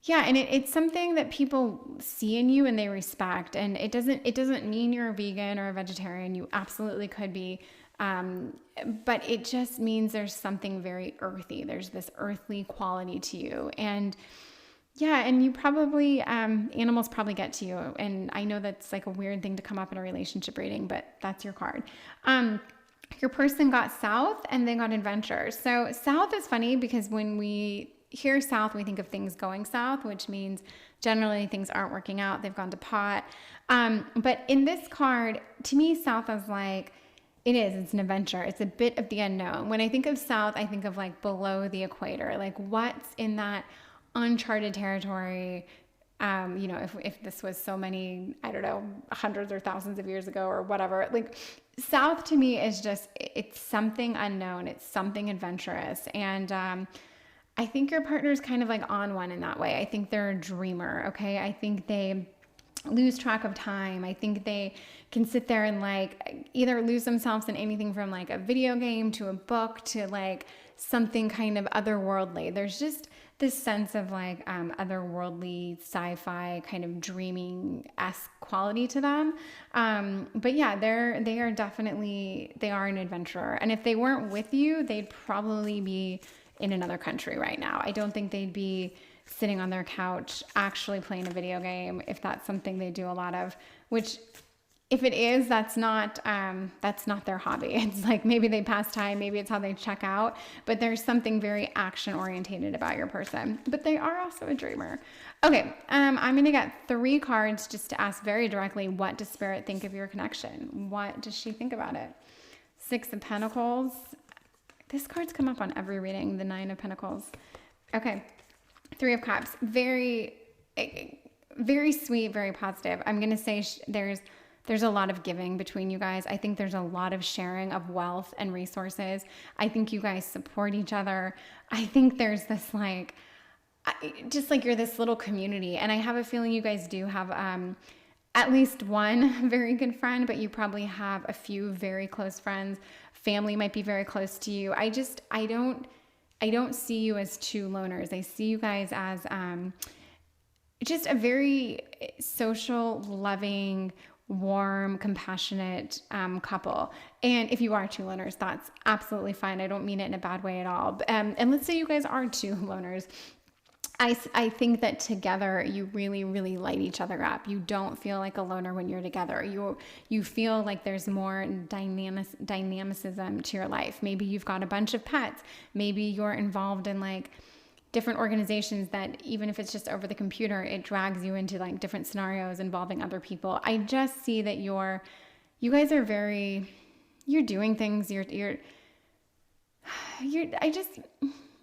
yeah, and it's something that people see in you and they respect. And it doesn't mean you're a vegan or a vegetarian. You absolutely could be. But it just means there's something very earthy. There's this earthly quality to you. And yeah, and you probably, animals probably get to you. And I know that's like a weird thing to come up in a relationship reading, but that's your card. your person got south and they got adventure. So south is funny because when we hear south, we think of things going south, which means generally things aren't working out. They've gone to pot. But in this card, to me, south is like, it's an adventure. It's a bit of the unknown. When I think of south, I think of like below the equator, like what's in that uncharted territory. If this was so many, I don't know, hundreds or thousands of years ago or whatever, like south to me is just, it's something unknown. It's something adventurous. And, I think your partner is kind of like on one in that way. I think they're a dreamer. Okay. I think they lose track of time. I think they can sit there and like either lose themselves in anything from like a video game to a book to like something kind of otherworldly. There's just this sense of like otherworldly sci-fi kind of dreaming-esque quality to them. But yeah, they are an adventurer. And if they weren't with you, they'd probably be in another country right now. I don't think they'd be sitting on their couch actually playing a video game if that's something they do a lot of, which if it is, that's not their hobby. It's like maybe they pass time, maybe it's how they check out, but there's something very action oriented about your person, but they are also a dreamer. Okay. I'm going to get 3 cards just to ask very directly, what does Spirit think of your connection? What does she think about it? 6 of Pentacles. This card's come up on every reading, the 9 of Pentacles. Okay. 3 of Cups. Very, very sweet, very positive. I'm going to say there's a lot of giving between you guys. I think there's a lot of sharing of wealth and resources. I think you guys support each other. I think there's this like, just like you're this little community. And I have a feeling you guys do have at least one very good friend, but you probably have a few very close friends. Family might be very close to you. I don't see you as 2 loners. I see you guys as just a very social, loving, warm, compassionate couple. And if you are 2 loners, that's absolutely fine. I don't mean it in a bad way at all. And let's say you guys are 2 loners. I think that together you really, really light each other up. You don't feel like a loner when you're together. You feel like there's more dynamicism to your life. Maybe you've got a bunch of pets. Maybe you're involved in like different organizations that even if it's just over the computer, it drags you into like different scenarios involving other people. I just see that you guys are you're doing things. You're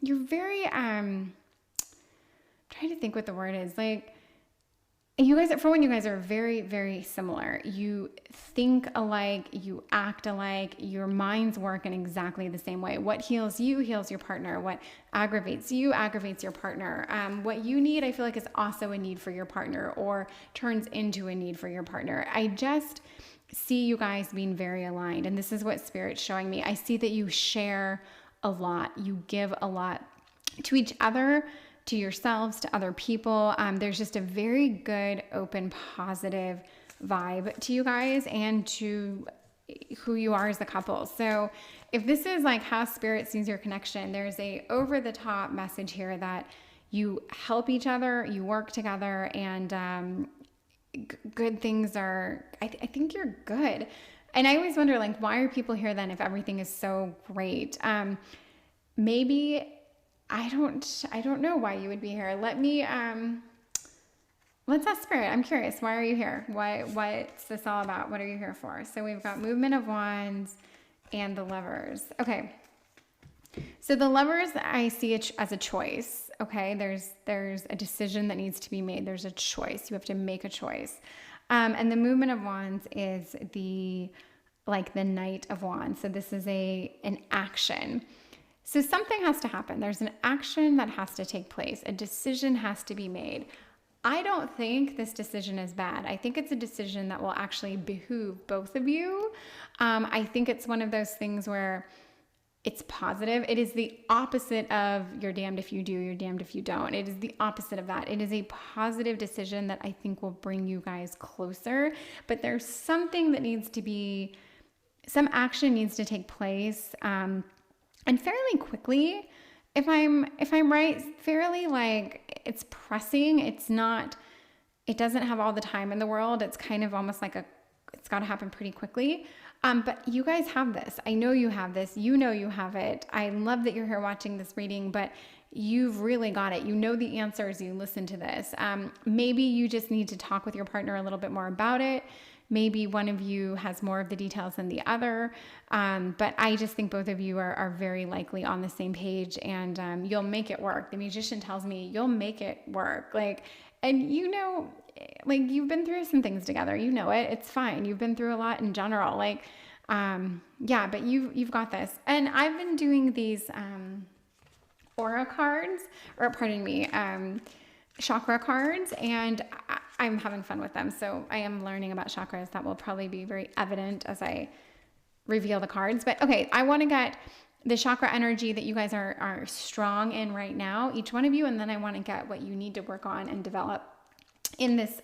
very trying to think what the word is. Like you guys are very, very similar. You think alike, you act alike, your minds work in exactly the same way. What heals you heals your partner. What aggravates you aggravates your partner. What you need, I feel like, is also a need for your partner or turns into a need for your partner. I just see you guys being very aligned. And this is what Spirit's showing me. I see that you share a lot. You give a lot to each other, to yourselves, to other people. There's just a very good, open, positive vibe to you guys and to who you are as a couple. So if this is like how Spirit sees your connection, there's a over-the-top message here that you help each other, you work together, and good things are, I think you're good. And I always wonder, like, why are people here then if everything is so great? Maybe I don't know why you would be here. Let's ask Spirit. I'm curious. Why are you here? What's this all about? What are you here for? So we've got Movement of Wands and the Lovers. Okay. So the Lovers, I see it as a choice. Okay. There's a decision that needs to be made. There's a choice. You have to make a choice. And the Movement of Wands is the Knight of Wands. So this is an action. So something has to happen. There's an action that has to take place. A decision has to be made. I don't think this decision is bad. I think it's a decision that will actually behoove both of you. I think it's one of those things where it's positive. It is the opposite of you're damned if you do, you're damned if you don't. It is the opposite of that. It is a positive decision that I think will bring you guys closer. But there's something that some action needs to take place. And fairly quickly, if I'm right, fairly it's pressing. It doesn't have all the time in the world. It's kind of almost like It's got to happen pretty quickly. But you guys have this. I know you have this. You know you have it. I love that you're here watching this reading, but you've really got it. You know the answers. You listen to this. Maybe you just need to talk with your partner a little bit more about it. Maybe one of you has more of the details than the other. But I just think both of you are very likely on the same page, and you'll make it work. The magician tells me you'll make it work. And you know, you've been through some things together. You know it. It's fine. You've been through a lot in general. But you've got this. And I've been doing these aura cards, or pardon me, chakra cards, and I'm having fun with them. So I am learning about chakras. That will probably be very evident as I reveal the cards. But okay, I want to get the chakra energy that you guys are strong in right now, each one of you, and then I want to get what you need to work on and develop in this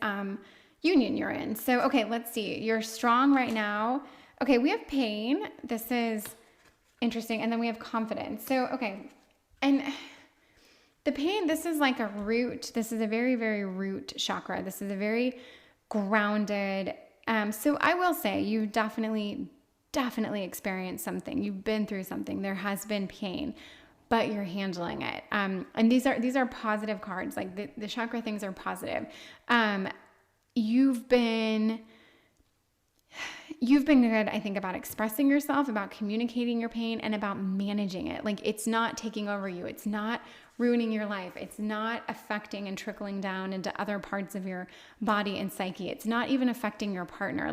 union you're in. So, okay, let's see. You're strong right now. Okay, we have pain. This is interesting. And then we have confidence. So, okay. And the pain, this is like a root. This is a very, very root chakra. This is a very grounded. So I will say you've definitely experienced something. You've been through something. There has been pain, but you're handling it. And these are positive cards. Like the chakra things are positive. You've been good, I think, about expressing yourself, about communicating your pain, and about managing it. Like, it's not taking over you. It's not ruining your life. It's not affecting and trickling down into other parts of your body and psyche. It's not even affecting your partner.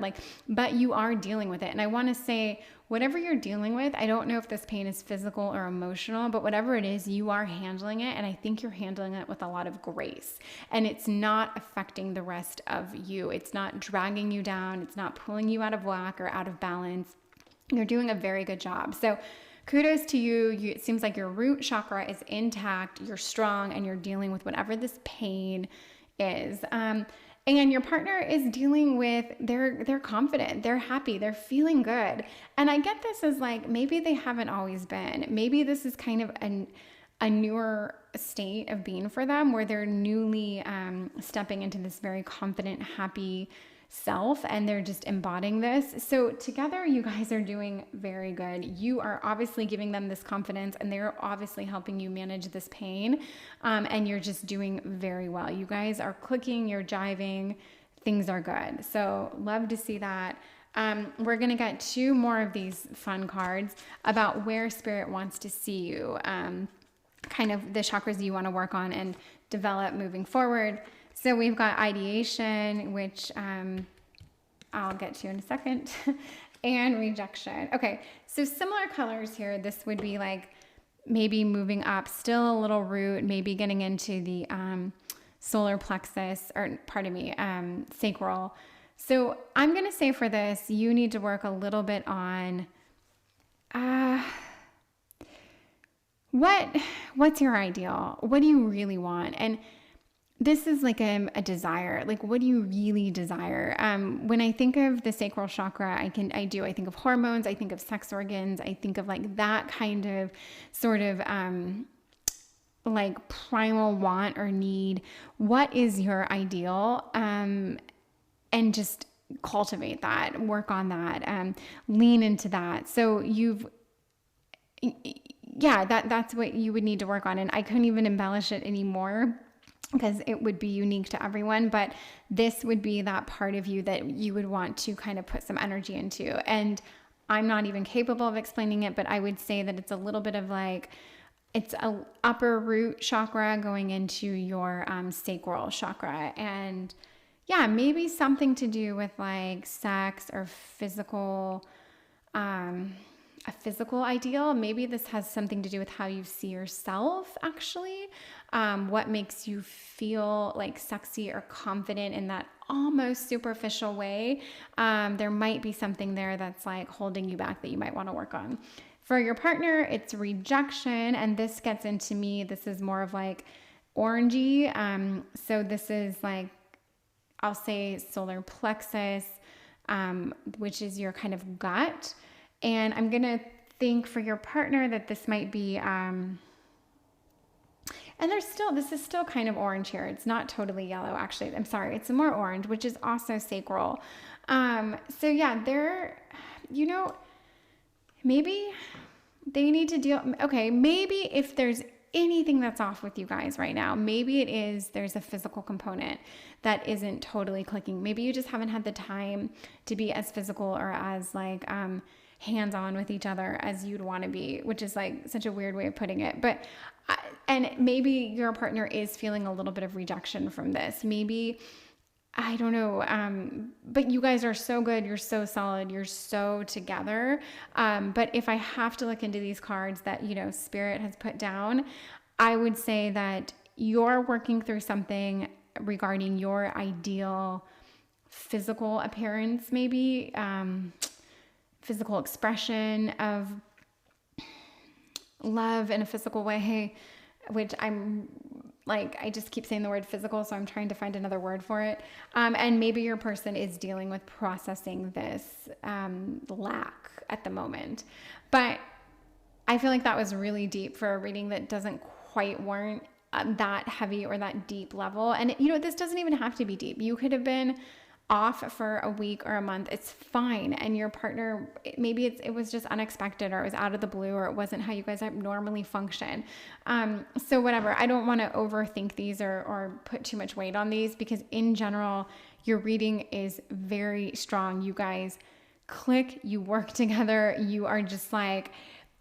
But you are dealing with it. And I want to say, whatever you're dealing with, I don't know if this pain is physical or emotional, but whatever it is, you are handling it. And I think you're handling it with a lot of grace. And it's not affecting the rest of you. It's not dragging you down. It's not pulling you out of whack or out of balance. You're doing a very good job. So kudos to you. It seems like your root chakra is intact, you're strong, and you're dealing with whatever this pain is. And your partner is dealing with, they're confident, they're happy, they're feeling good. And I get this as maybe they haven't always been. Maybe this is kind of a newer state of being for them, where they're newly stepping into this very confident, happy self, and they're just embodying this. So together, you guys are doing very good. You are obviously giving them this confidence, and they're obviously helping you manage this pain. And you're just doing very well. You guys are clicking, you're jiving, things are good. So love to see that. We're going to get 2 more of these fun cards about where spirit wants to see you, kind of the chakras you want to work on and develop moving forward. So we've got ideation, which I'll get to in a second, and rejection. Okay, so similar colors here. This would be maybe moving up, still a little root, maybe getting into the solar plexus, or pardon me, sacral. So I'm going to say for this, you need to work a little bit on what's your ideal? What do you really want? And this is a desire. What do you really desire? When I think of the sacral chakra, I think of hormones. I think of sex organs. I think of that kind of sort of primal want or need. What is your ideal? And just cultivate that, work on that, lean into that. So that's what you would need to work on. And I couldn't even embellish it anymore, because it would be unique to everyone, but this would be that part of you that you would want to kind of put some energy into. And I'm not even capable of explaining it, but I would say that it's a little bit of it's a upper root chakra going into your sacral chakra. And yeah, maybe something to do with sex or physical, a physical ideal. Maybe this has something to do with how you see yourself, actually. What makes you feel sexy or confident in that almost superficial way. There might be something there that's holding you back that you might want to work on. For your partner, it's rejection. And this gets into me. This is more of orangey. So this is I'll say solar plexus, which is your kind of gut. And I'm going to think for your partner that this might be, And this is still kind of orange here. It's not totally yellow, actually. I'm sorry. It's more orange, which is also sacral. So yeah, maybe they need to okay, maybe if there's anything that's off with you guys right now, maybe there's a physical component that isn't totally clicking. Maybe you just haven't had the time to be as physical or as like, hands-on with each other as you'd want to be, which is like such a weird way of putting it. And maybe your partner is feeling a little bit of rejection from this. Maybe, I don't know, but you guys are so good. You're so solid. You're so together. But if I have to look into these cards that, Spirit has put down, I would say that you're working through something regarding your ideal physical appearance, maybe, physical expression of love in a physical way, which I just keep saying the word physical, so I'm trying to find another word for it. And maybe your person is dealing with processing this lack at the moment. But I feel like that was really deep for a reading that doesn't quite warrant that heavy or that deep level. And, this doesn't even have to be deep. You could have been off for a week or a month. It's fine. And your partner, maybe it was just unexpected, or it was out of the blue, or it wasn't how you guys normally function. So whatever, I don't want to overthink these or put too much weight on these, because in general, your reading is very strong. You guys click, you work together. You are just like,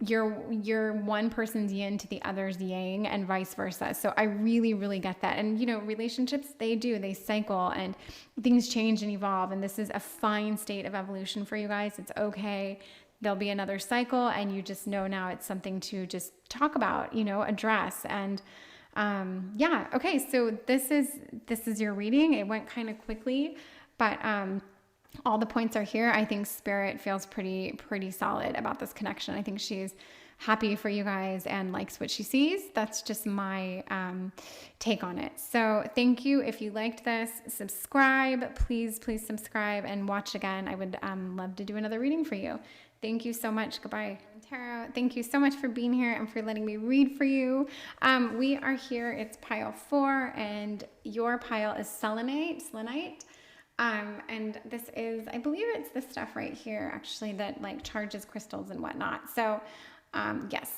you're one person's yin to the other's yang, and vice versa. So I really, really get that. And relationships, they cycle, and things change and evolve. And this is a fine state of evolution for you guys. It's okay. There'll be another cycle, and you just know now it's something to just talk about, address. And yeah. Okay. So this is your reading. It went kind of quickly, but all the points are here. I think Spirit feels pretty solid about this connection. I think she's happy for you guys and likes what she sees. That's just my take on it. So thank you. If you liked this, subscribe. Please subscribe and watch again. I would love to do another reading for you. Thank you so much. Goodbye. Tarot, thank you so much for being here and for letting me read for you. We are here. It's pile 4, and your pile is selenite. And this is, I believe it's this stuff right here, actually, that like charges crystals and whatnot. So, yes,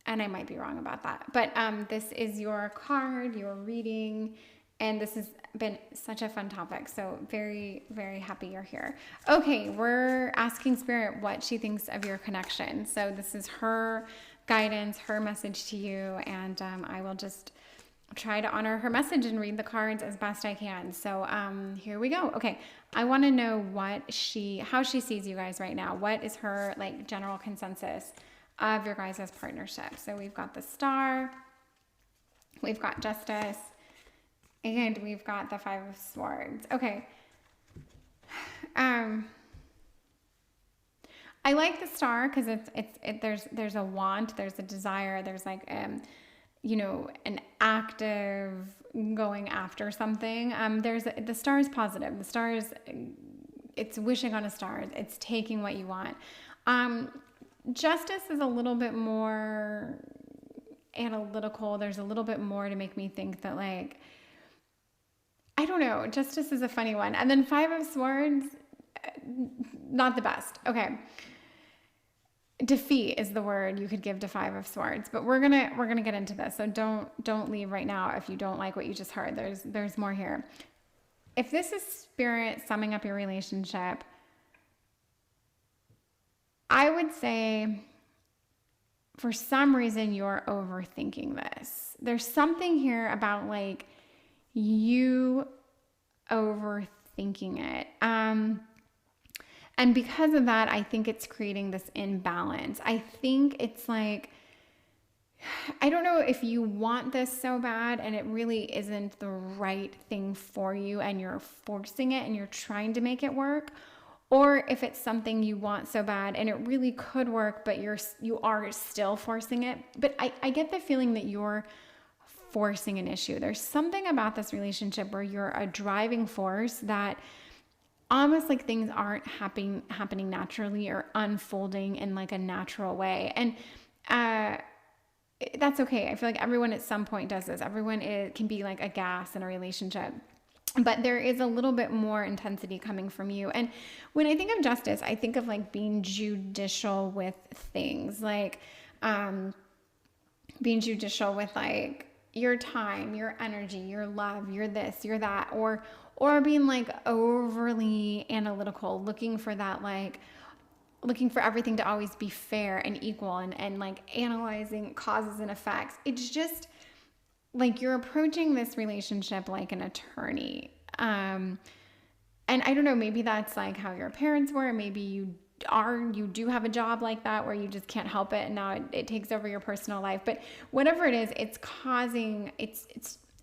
and I might be wrong about that, but this is your card, your reading, and this has been such a fun topic. So very, very happy you're here. Okay, we're asking Spirit what she thinks of your connection. So this is her guidance, her message to you, and I will just try to honor her message and read the cards as best I can. So here we go. Okay, I want to know how she sees you guys right now. What is her like general consensus of your guys' partnership? So we've got the Star, we've got Justice, and we've got the 5 of Swords. Okay. I like the Star because there's a want, there's a desire, there's like an active going after something. The Star is positive. The Star is, it's wishing on a star. It's taking what you want. Justice is a little bit more analytical. There's a little bit more to make me think that, like, I don't know. Justice is a funny one. And then 5 of Swords, not the best. Okay. Defeat is the word you could give to 5 of Swords, but we're gonna get into this. So don't leave right now if you don't like what you just heard. There's more here. If this is Spirit summing up your relationship, I would say for some reason you're overthinking this. There's something here about like you overthinking it. And because of that, I think it's creating this imbalance. I think it's like, I don't know if you want this so bad and it really isn't the right thing for you and you're forcing it and you're trying to make it work, or if it's something you want so bad and it really could work, but you are still forcing it. But I get the feeling that you're forcing an issue. There's something about this relationship where you're a driving force that almost like things aren't happening naturally or unfolding in like a natural way. And that's okay. I feel like everyone at some point does this. Can be like a gas in a relationship. But there is a little bit more intensity coming from you. And when I think of justice, I think of like being judicial with things, like being judicial with like your time, your energy, your love, your this, your that, or being like overly analytical, looking for that, like looking for everything to always be fair and equal, and like analyzing causes and effects. It's just like you're approaching this relationship like an attorney. And I don't know, maybe that's like how your parents were. Maybe you do have a job like that where you just can't help it, and now it takes over your personal life. But whatever it is, it's causing,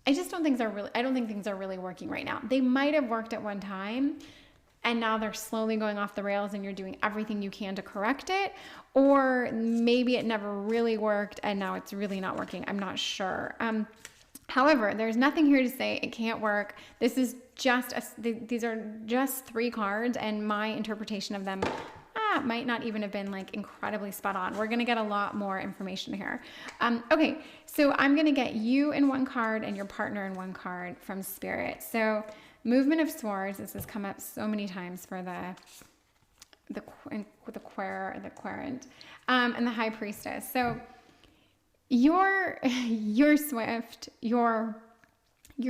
I just don't think I don't think things are really working right now. They might have worked at one time, and now they're slowly going off the rails, and you're doing everything you can to correct it. Or maybe it never really worked and now it's really not working. I'm not sure. However, there's nothing here to say it can't work. These are just 3 cards, and my interpretation of them might not even have been like incredibly spot on. We're going to get a lot more information here. Okay, so I'm going to get you in 1 card and your partner in 1 card from Spirit. So Movement of Swords, this has come up so many times for the Querent, and the High Priestess. So you're swift, you're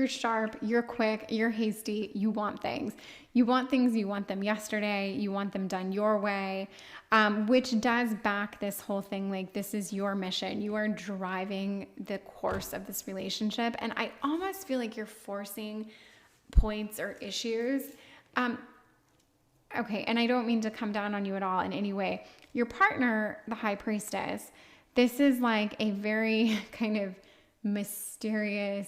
sharp, you're quick, you're hasty, you want things. You want them yesterday, you want them done your way, which does back this whole thing, like this is your mission. You are driving the course of this relationship, and I almost feel like you're forcing points or issues. Okay, and I don't mean to come down on you at all in any way. Your partner, the High Priestess, this is like a very kind of mysterious,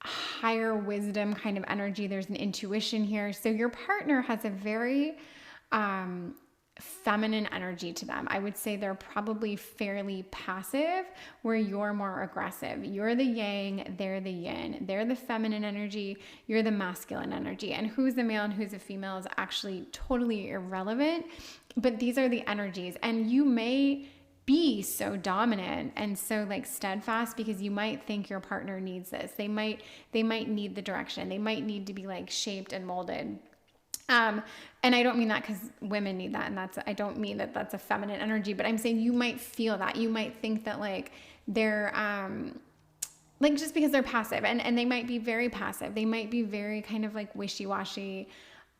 higher wisdom kind of energy. There's an intuition here. So your partner has a very feminine energy to them. I would say they're probably fairly passive, where you're more aggressive. You're the yang, they're the yin. They're the feminine energy, you're the masculine energy. And who's the male and who's the female is actually totally irrelevant, but these are the energies. And you may be so dominant and so like steadfast because you might think your partner needs this. They might need the direction. They might need to be like shaped and molded. And I don't mean that because women need that, and I don't mean that that's a feminine energy, but I'm saying you might feel that. You might think that like they're, like just because they're passive, and they might be very passive. They might be very kind of like wishy-washy,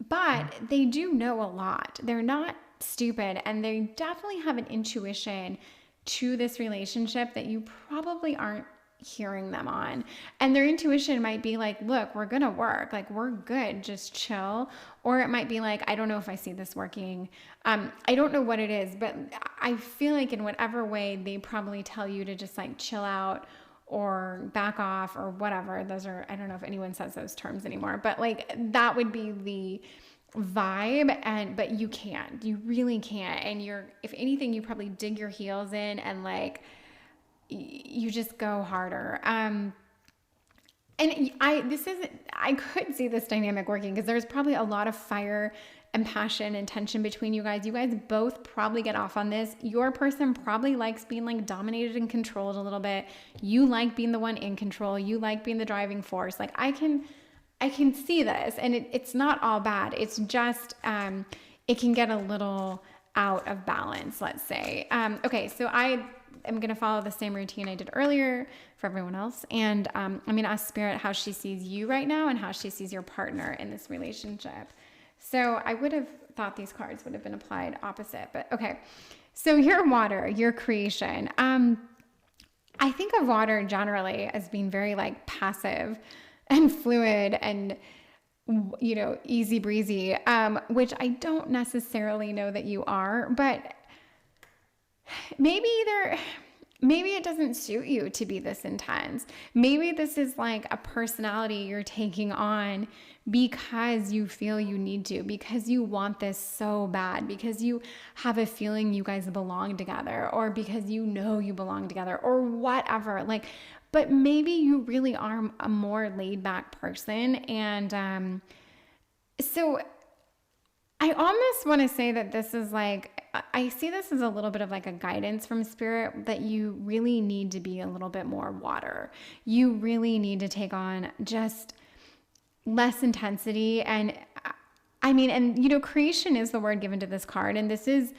but they do know a lot. They're not stupid, and they definitely have an intuition to this relationship that you probably aren't hearing them on. And their intuition might be like, look, we're gonna work, like we're good, just chill. Or it might be like, I don't know if I see this working. I don't know what it is, but I feel like in whatever way they probably tell you to just like chill out or back off or whatever. Those are, I don't know if anyone says those terms anymore, but like that would be the vibe. But you can't, you really can't. And if anything, you probably dig your heels in and like, you just go harder. And I could see this dynamic working because there's probably a lot of fire and passion and tension between you guys. You guys both probably get off on this. Your person probably likes being like dominated and controlled a little bit. You like being the one in control. You like being the driving force. Like I can see this, and it's not all bad. It's just, it can get a little out of balance, let's say. Okay. So I'm going to follow the same routine I did earlier for everyone else. And I'm going to ask Spirit how she sees you right now and how she sees your partner in this relationship. So I would have thought these cards would have been applied opposite, but okay. So your water, your creation. I think of water generally as being very like passive and fluid and, you know, easy breezy, which I don't necessarily know that you are, but maybe it doesn't suit you to be this intense. Maybe this is like a personality you're taking on because you feel you need to, because you want this so bad, because you have a feeling you guys belong together, or because you know you belong together, or whatever. Like, but maybe you really are a more laid back person. And so I almost want to say that this is like I see this as a little bit of like a guidance from spirit that you really need to be a little bit more water. You really need to take on just less intensity. And I mean, and you know, creation is the word given to this card. And this is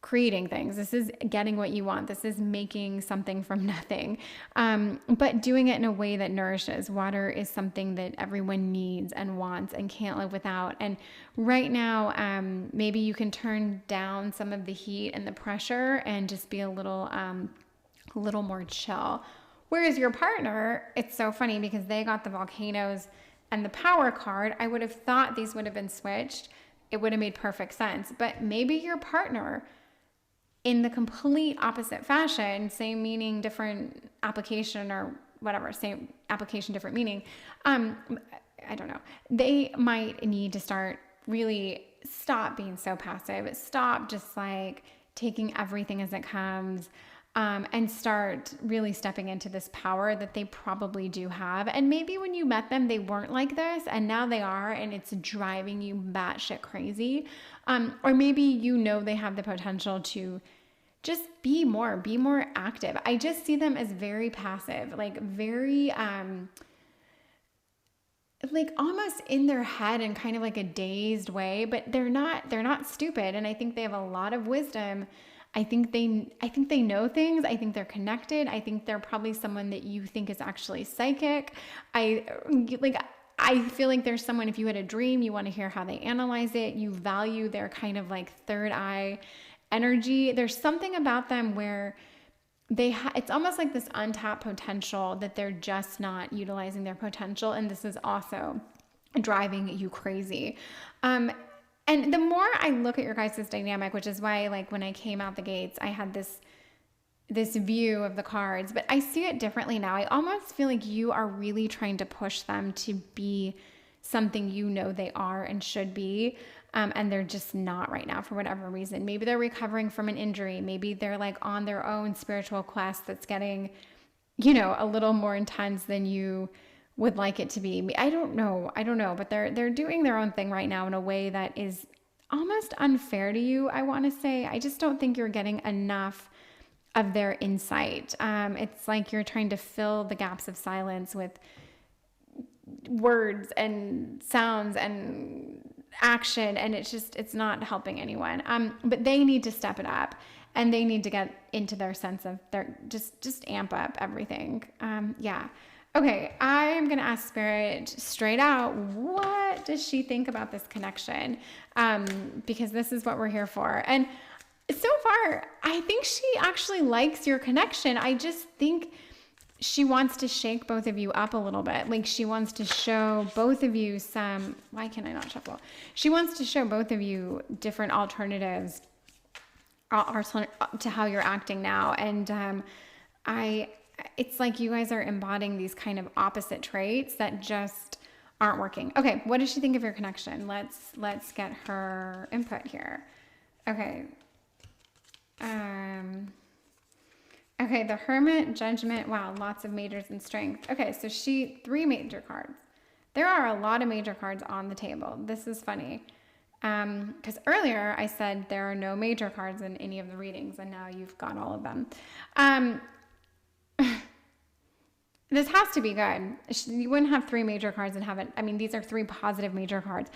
creating things. This is getting what you want. This is making something from nothing. But doing it in a way that nourishes. Water is something that everyone needs and wants and can't live without. And right now, maybe you can turn down some of the heat and the pressure and just be a little more chill. Whereas your partner, it's so funny because they got the volcanoes and the power card. I would have thought these would have been switched. It would have made perfect sense. But maybe your partner, in the complete opposite fashion, same meaning, different application, or whatever, same application, different meaning. I don't know. They might need to really stop being so passive, stop just like taking everything as it comes, and start really stepping into this power that they probably do have. And maybe when you met them, they weren't like this, and now they are, and it's driving you batshit crazy. Or maybe you know they have the potential to just be more active. I just see them as very passive, like very, like almost in their head in kind of like a dazed way, but they're not stupid. And I think they have a lot of wisdom. I think they know things. I think they're connected. I think they're probably someone that you think is actually psychic. I feel like there's someone, if you had a dream, you want to hear how they analyze it. You value their kind of like third eye energy. There's something about them where it's almost like this untapped potential that they're just not utilizing their potential. And this is also driving you crazy. And the more I look at your guys' dynamic, which is why, like, when I came out the gates, I had this view of the cards, but I see it differently now. I almost feel like you are really trying to push them to be something you know they are and should be. And they're just not right now for whatever reason. Maybe they're recovering from an injury. Maybe they're like on their own spiritual quest that's getting, you know, a little more intense than you would like it to be. I don't know, but they're doing their own thing right now in a way that is almost unfair to you, I want to say. I just don't think you're getting enough of their insight. It's like you're trying to fill the gaps of silence with words and sounds and action, and it's not helping anyone. But they need to step it up, and they need to get into their sense of their just amp up everything. Yeah. Okay, I am going to ask Spirit straight out, what does she think about this connection? Because this is what we're here for. And so far, I think she actually likes your connection. I just think she wants to shake both of you up a little bit. Like, she wants to show both of you why can I not shuffle? She wants to show both of you different alternatives to how you're acting now. And it's like you guys are embodying these kind of opposite traits that just aren't working. Okay, what does she think of your connection? Let's get her input here. Okay. Okay, the Hermit, Judgment. Wow, lots of majors and strength. Okay, so 3 major cards. There are a lot of major cards on the table. This is funny. Because earlier I said there are no major cards in any of the readings, and now you've got all of them. This has to be good. You wouldn't have 3 major cards and have it. I mean, these are 3 positive major cards.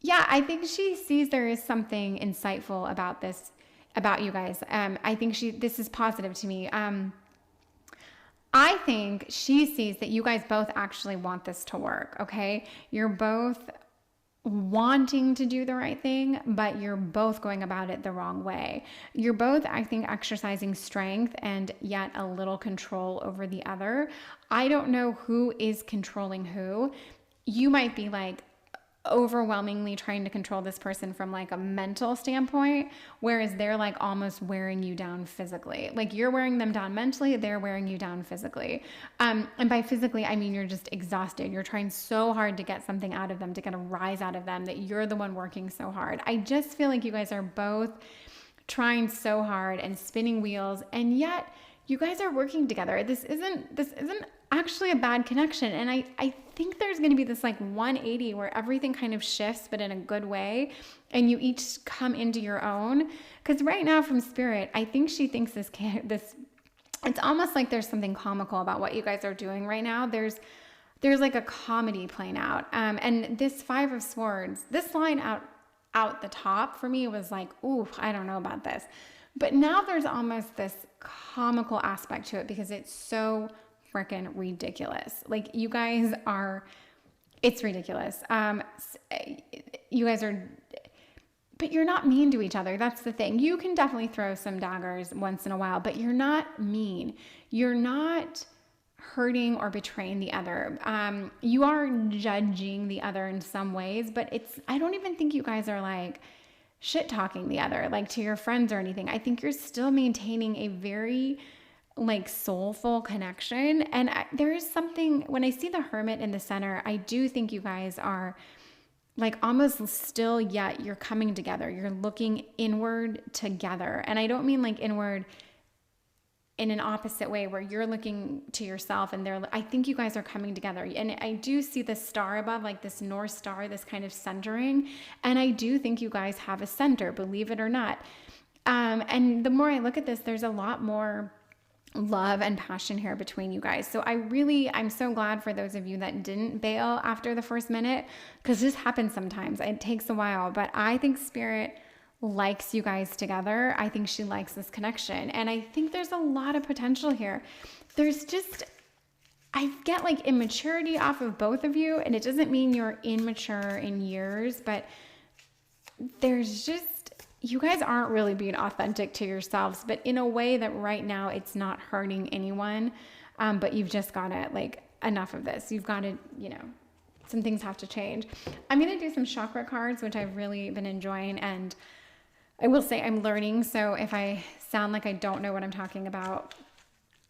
Yeah, I think she sees there is something insightful about this, about you guys. I think this is positive to me. I think she sees that you guys both actually want this to work, okay? You're both wanting to do the right thing, but you're both going about it the wrong way. You're both, I think, exercising strength and yet a little control over the other. I don't know who is controlling who. You might be like overwhelmingly trying to control this person from like a mental standpoint, whereas they're like almost wearing you down physically. Like, you're wearing them down mentally, they're wearing you down physically. And by physically, I mean you're just exhausted. You're trying so hard to get something out of them, to get a rise out of them, that you're the one working so hard. I just feel like you guys are both trying so hard and spinning wheels, and yet you guys are working together. This isn't actually a bad connection. And I think there's going to be this like 180 where everything kind of shifts, but in a good way. And you each come into your own. Because right now from Spirit, I think she thinks this, it's almost like there's something comical about what you guys are doing right now. There's like a comedy playing out. And this Five of Swords, this line out the top for me was like, ooh, I don't know about this. But now there's almost this comical aspect to it because it's so freaking ridiculous. Like you guys are, it's ridiculous. You guys are, but you're not mean to each other. That's the thing. You can definitely throw some daggers once in a while, but you're not mean. You're not hurting or betraying the other. You are judging the other in some ways, but I don't even think you guys are like shit talking the other, like to your friends or anything. I think you're still maintaining a very like soulful connection. And there is something, when I see the Hermit in the center, I do think you guys are like almost still, yet you're coming together. You're looking inward together. And I don't mean like inward in an opposite way where you're looking to yourself and I think you guys are coming together. And I do see the star above, like this North Star, this kind of centering. And I do think you guys have a center, believe it or not. And the more I look at this, there's a lot more love and passion here between you guys. So I'm so glad for those of you that didn't bail after the first minute, because this happens sometimes. It takes a while, but I think Spirit likes you guys together. I think she likes this connection. And I think there's a lot of potential here. I get like immaturity off of both of you, and it doesn't mean you're immature in years, but you guys aren't really being authentic to yourselves, but in a way that right now it's not hurting anyone. But you've just got to like, enough of this. You've got to, some things have to change. I'm going to do some chakra cards, which I've really been enjoying. And I will say I'm learning. So if I sound like I don't know what I'm talking about,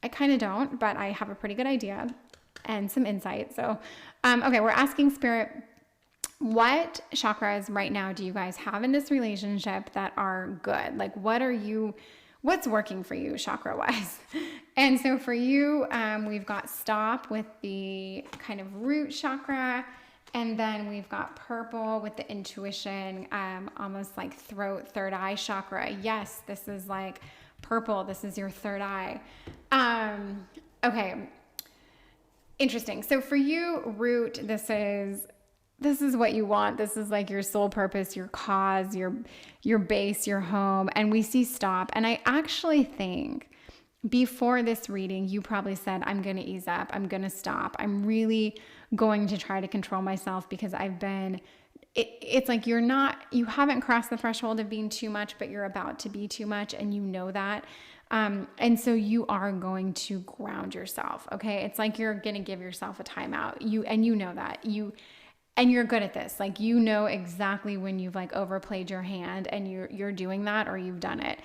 I kind of don't, but I have a pretty good idea and some insight. So, okay, we're asking Spirit, what chakras right now do you guys have in this relationship that are good? Like, what's working for you chakra wise? And so for you, we've got stop with the kind of root chakra. And then we've got purple with the intuition, almost like throat, third eye chakra. Yes, this is like purple. This is your third eye. Okay. Interesting. So for you, root, this is what you want. This is like your soul purpose, your cause, your base, your home. And we see stop. And I actually think before this reading, you probably said, I'm going to ease up. I'm going to stop. I'm really going to try to control myself because it's like you haven't crossed the threshold of being too much, but you're about to be too much. And you know that. And so you are going to ground yourself. Okay. It's like you're going to give yourself a timeout. You know that and you're good at this. Like, you know exactly when you've like overplayed your hand and you're doing that, or you've done it.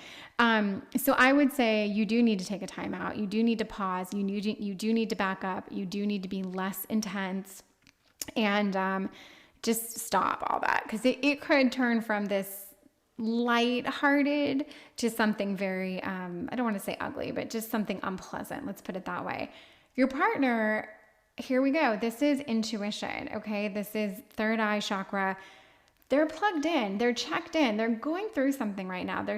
So I would say you do need to take a time out. You do need to pause. You do need to back up. You do need to be less intense and, just stop all that. Cause it could turn from this lighthearted to something very, I don't want to say ugly, but just something unpleasant. Let's put it that way. Your partner, here we go. This is intuition. Okay. This is third eye chakra. They're plugged in. They're checked in. They're going through something right now. They're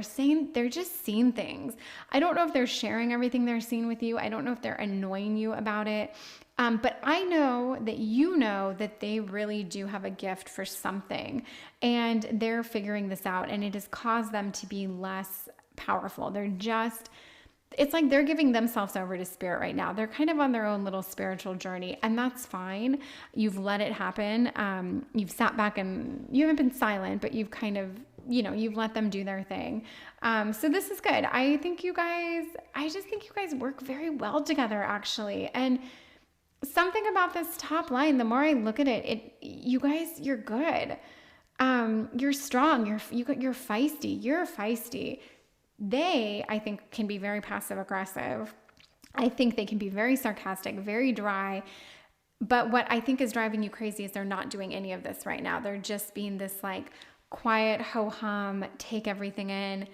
just seeing things. I don't know if they're sharing everything they're seeing with you. I don't know if they're annoying you about it. But I know that you know that they really do have a gift for something, and they're figuring this out, and it has caused them to be less powerful. It's like they're giving themselves over to Spirit right now. They're kind of on their own little spiritual journey, and that's fine. You've let it happen. You've sat back and you haven't been silent, but you've kind of, you've let them do their thing. So this is good. I just think you guys work very well together, actually. And something about this top line, the more I look at it, you guys, you're good. You're strong. You're feisty. You're feisty. They, I think, can be very passive aggressive. I think they can be very sarcastic, very dry. But what I think is driving you crazy is they're not doing any of this right now. They're just being this like quiet, ho-hum, take everything in,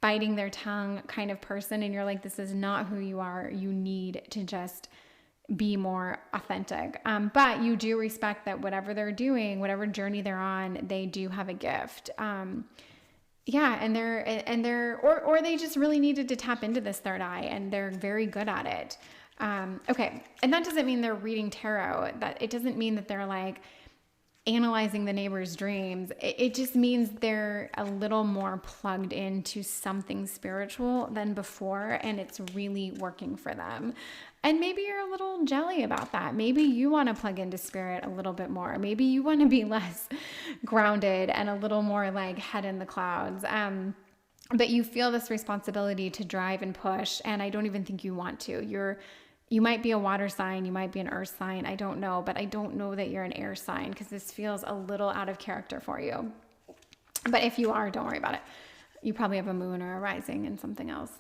biting their tongue kind of person. And you're like, this is not who you are. You need to just be more authentic. But you do respect that whatever they're doing, whatever journey they're on, they do have a gift. Yeah, or they just really needed to tap into this third eye, and they're very good at it. Okay, and that doesn't mean they're reading tarot. That it doesn't mean that they're like analyzing the neighbor's dreams. It just means they're a little more plugged into something spiritual than before, and it's really working for them. And maybe you're a little jelly about that. Maybe you want to plug into spirit a little bit more. Maybe you want to be less grounded and a little more like head in the clouds. But you feel this responsibility to drive and push, and I don't even think you want to. You might be a water sign, you might be an earth sign, I don't know, but I don't know that you're an air sign, because this feels a little out of character for you. But if you are, don't worry about it. You probably have a moon or a rising and something else.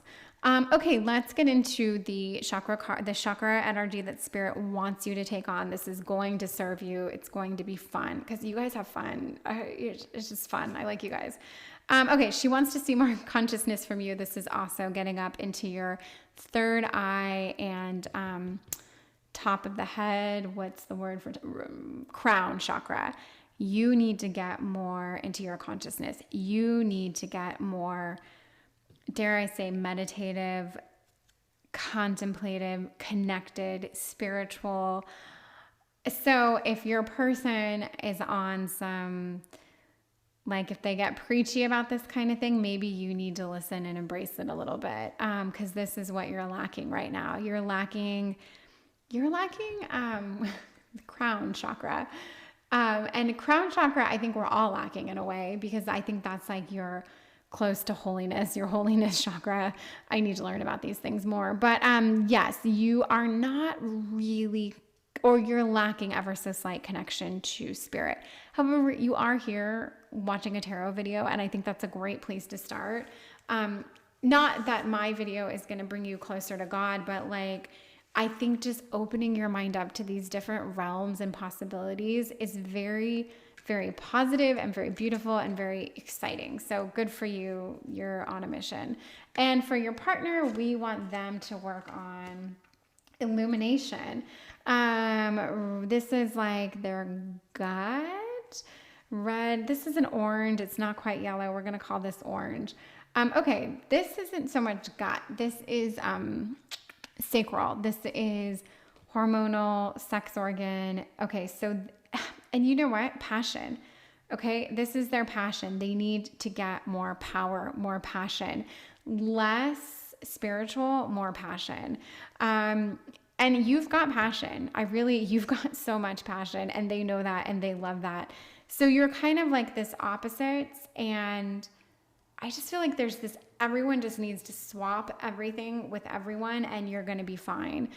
Okay, let's get into the chakra energy that spirit wants you to take on. This is going to serve you. It's going to be fun, because you guys have fun. It's just fun. I like you guys. Okay, she wants to see more consciousness from you. This is also getting up into your third eye and top of the head. What's the word for crown chakra? You need to get more into your consciousness. You need to get more, dare I say, meditative, contemplative, connected, spiritual. So if your person is on some, like if they get preachy about this kind of thing, maybe you need to listen and embrace it a little bit, because this is what you're lacking right now. You're lacking crown chakra. And crown chakra, I think we're all lacking in a way, because I think that's like your close to holiness, your holiness chakra. I need to learn about these things more. But yes, you are not really, or you're lacking ever so slight connection to spirit. However, you are here watching a tarot video, and I think that's a great place to start. Not that my video is going to bring you closer to God, but like, I think just opening your mind up to these different realms and possibilities is very, very positive and very beautiful and very exciting. So good for you. You're on a mission. And for your partner, we want them to work on illumination. This is like their gut. Red. This is an orange. It's not quite yellow. We're going to call this orange. Okay. This isn't so much gut. This is, sacral. This is hormonal, sex organ. Okay. So, and you know what? Passion. Okay. This is their passion. They need to get more power, more passion, less spiritual, more passion. And you've got passion. You've got so much passion, and they know that, and they love that. So you're kind of like this opposites, and I just feel like there's this, everyone just needs to swap everything with everyone, and you're going to be fine.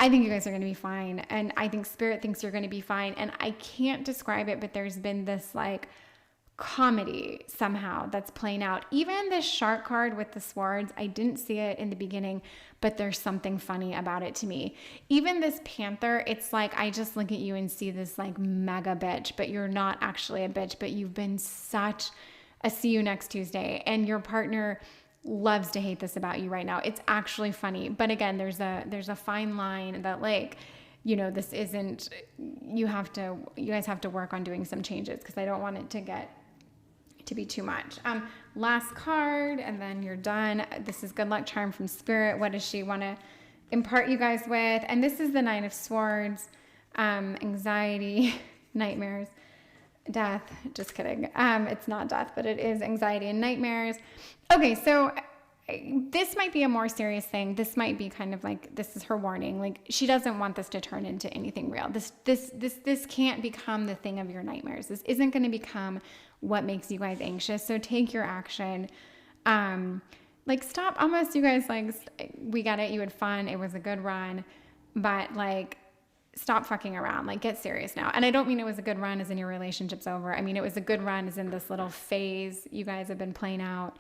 I think you guys are going to be fine. And I think spirit thinks you're going to be fine. And I can't describe it, but there's been this like comedy somehow that's playing out. Even this shark card with the swords, I didn't see it in the beginning, but there's something funny about it to me. Even this panther, it's like, I just look at you and see this like mega bitch, but you're not actually a bitch, but you've been such a see you next Tuesday, and your partner loves to hate this about you right now. It's actually funny. But again, there's a fine line that like, you know, this isn't, you guys have to work on doing some changes, because I don't want it to be too much. Last card, and then you're done. This is good luck charm from spirit. What does she want to impart you guys with? And this is the Nine of Swords, anxiety, nightmares, death. Just kidding. It's not death, but it is anxiety and nightmares. Okay. So this might be a more serious thing. This might be kind of like, this is her warning. Like, she doesn't want this to turn into anything real. This can't become the thing of your nightmares. This isn't going to become what makes you guys anxious. So take your action. Like, stop almost, you guys, like, we got it. You had fun. It was a good run, but like, stop fucking around. Like, get serious now. And I don't mean it was a good run as in your relationship's over. I mean, it was a good run as in this little phase you guys have been playing out.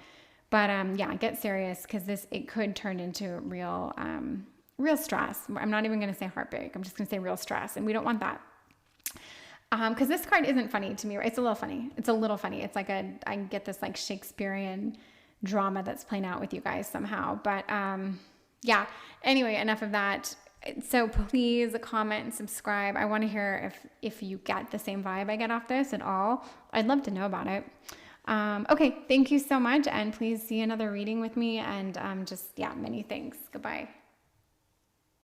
But yeah, get serious, because it could turn into real stress. I'm not even going to say heartbreak. I'm just going to say real stress. And we don't want that. Because this card isn't funny to me. It's a little funny. It's like I get this like Shakespearean drama that's playing out with you guys somehow. But yeah, anyway, enough of that. So please comment and subscribe. I want to hear if you get the same vibe I get off this at all. I'd love to know about it. Okay, thank you so much, and please see another reading with me, and just, yeah, many thanks. Goodbye.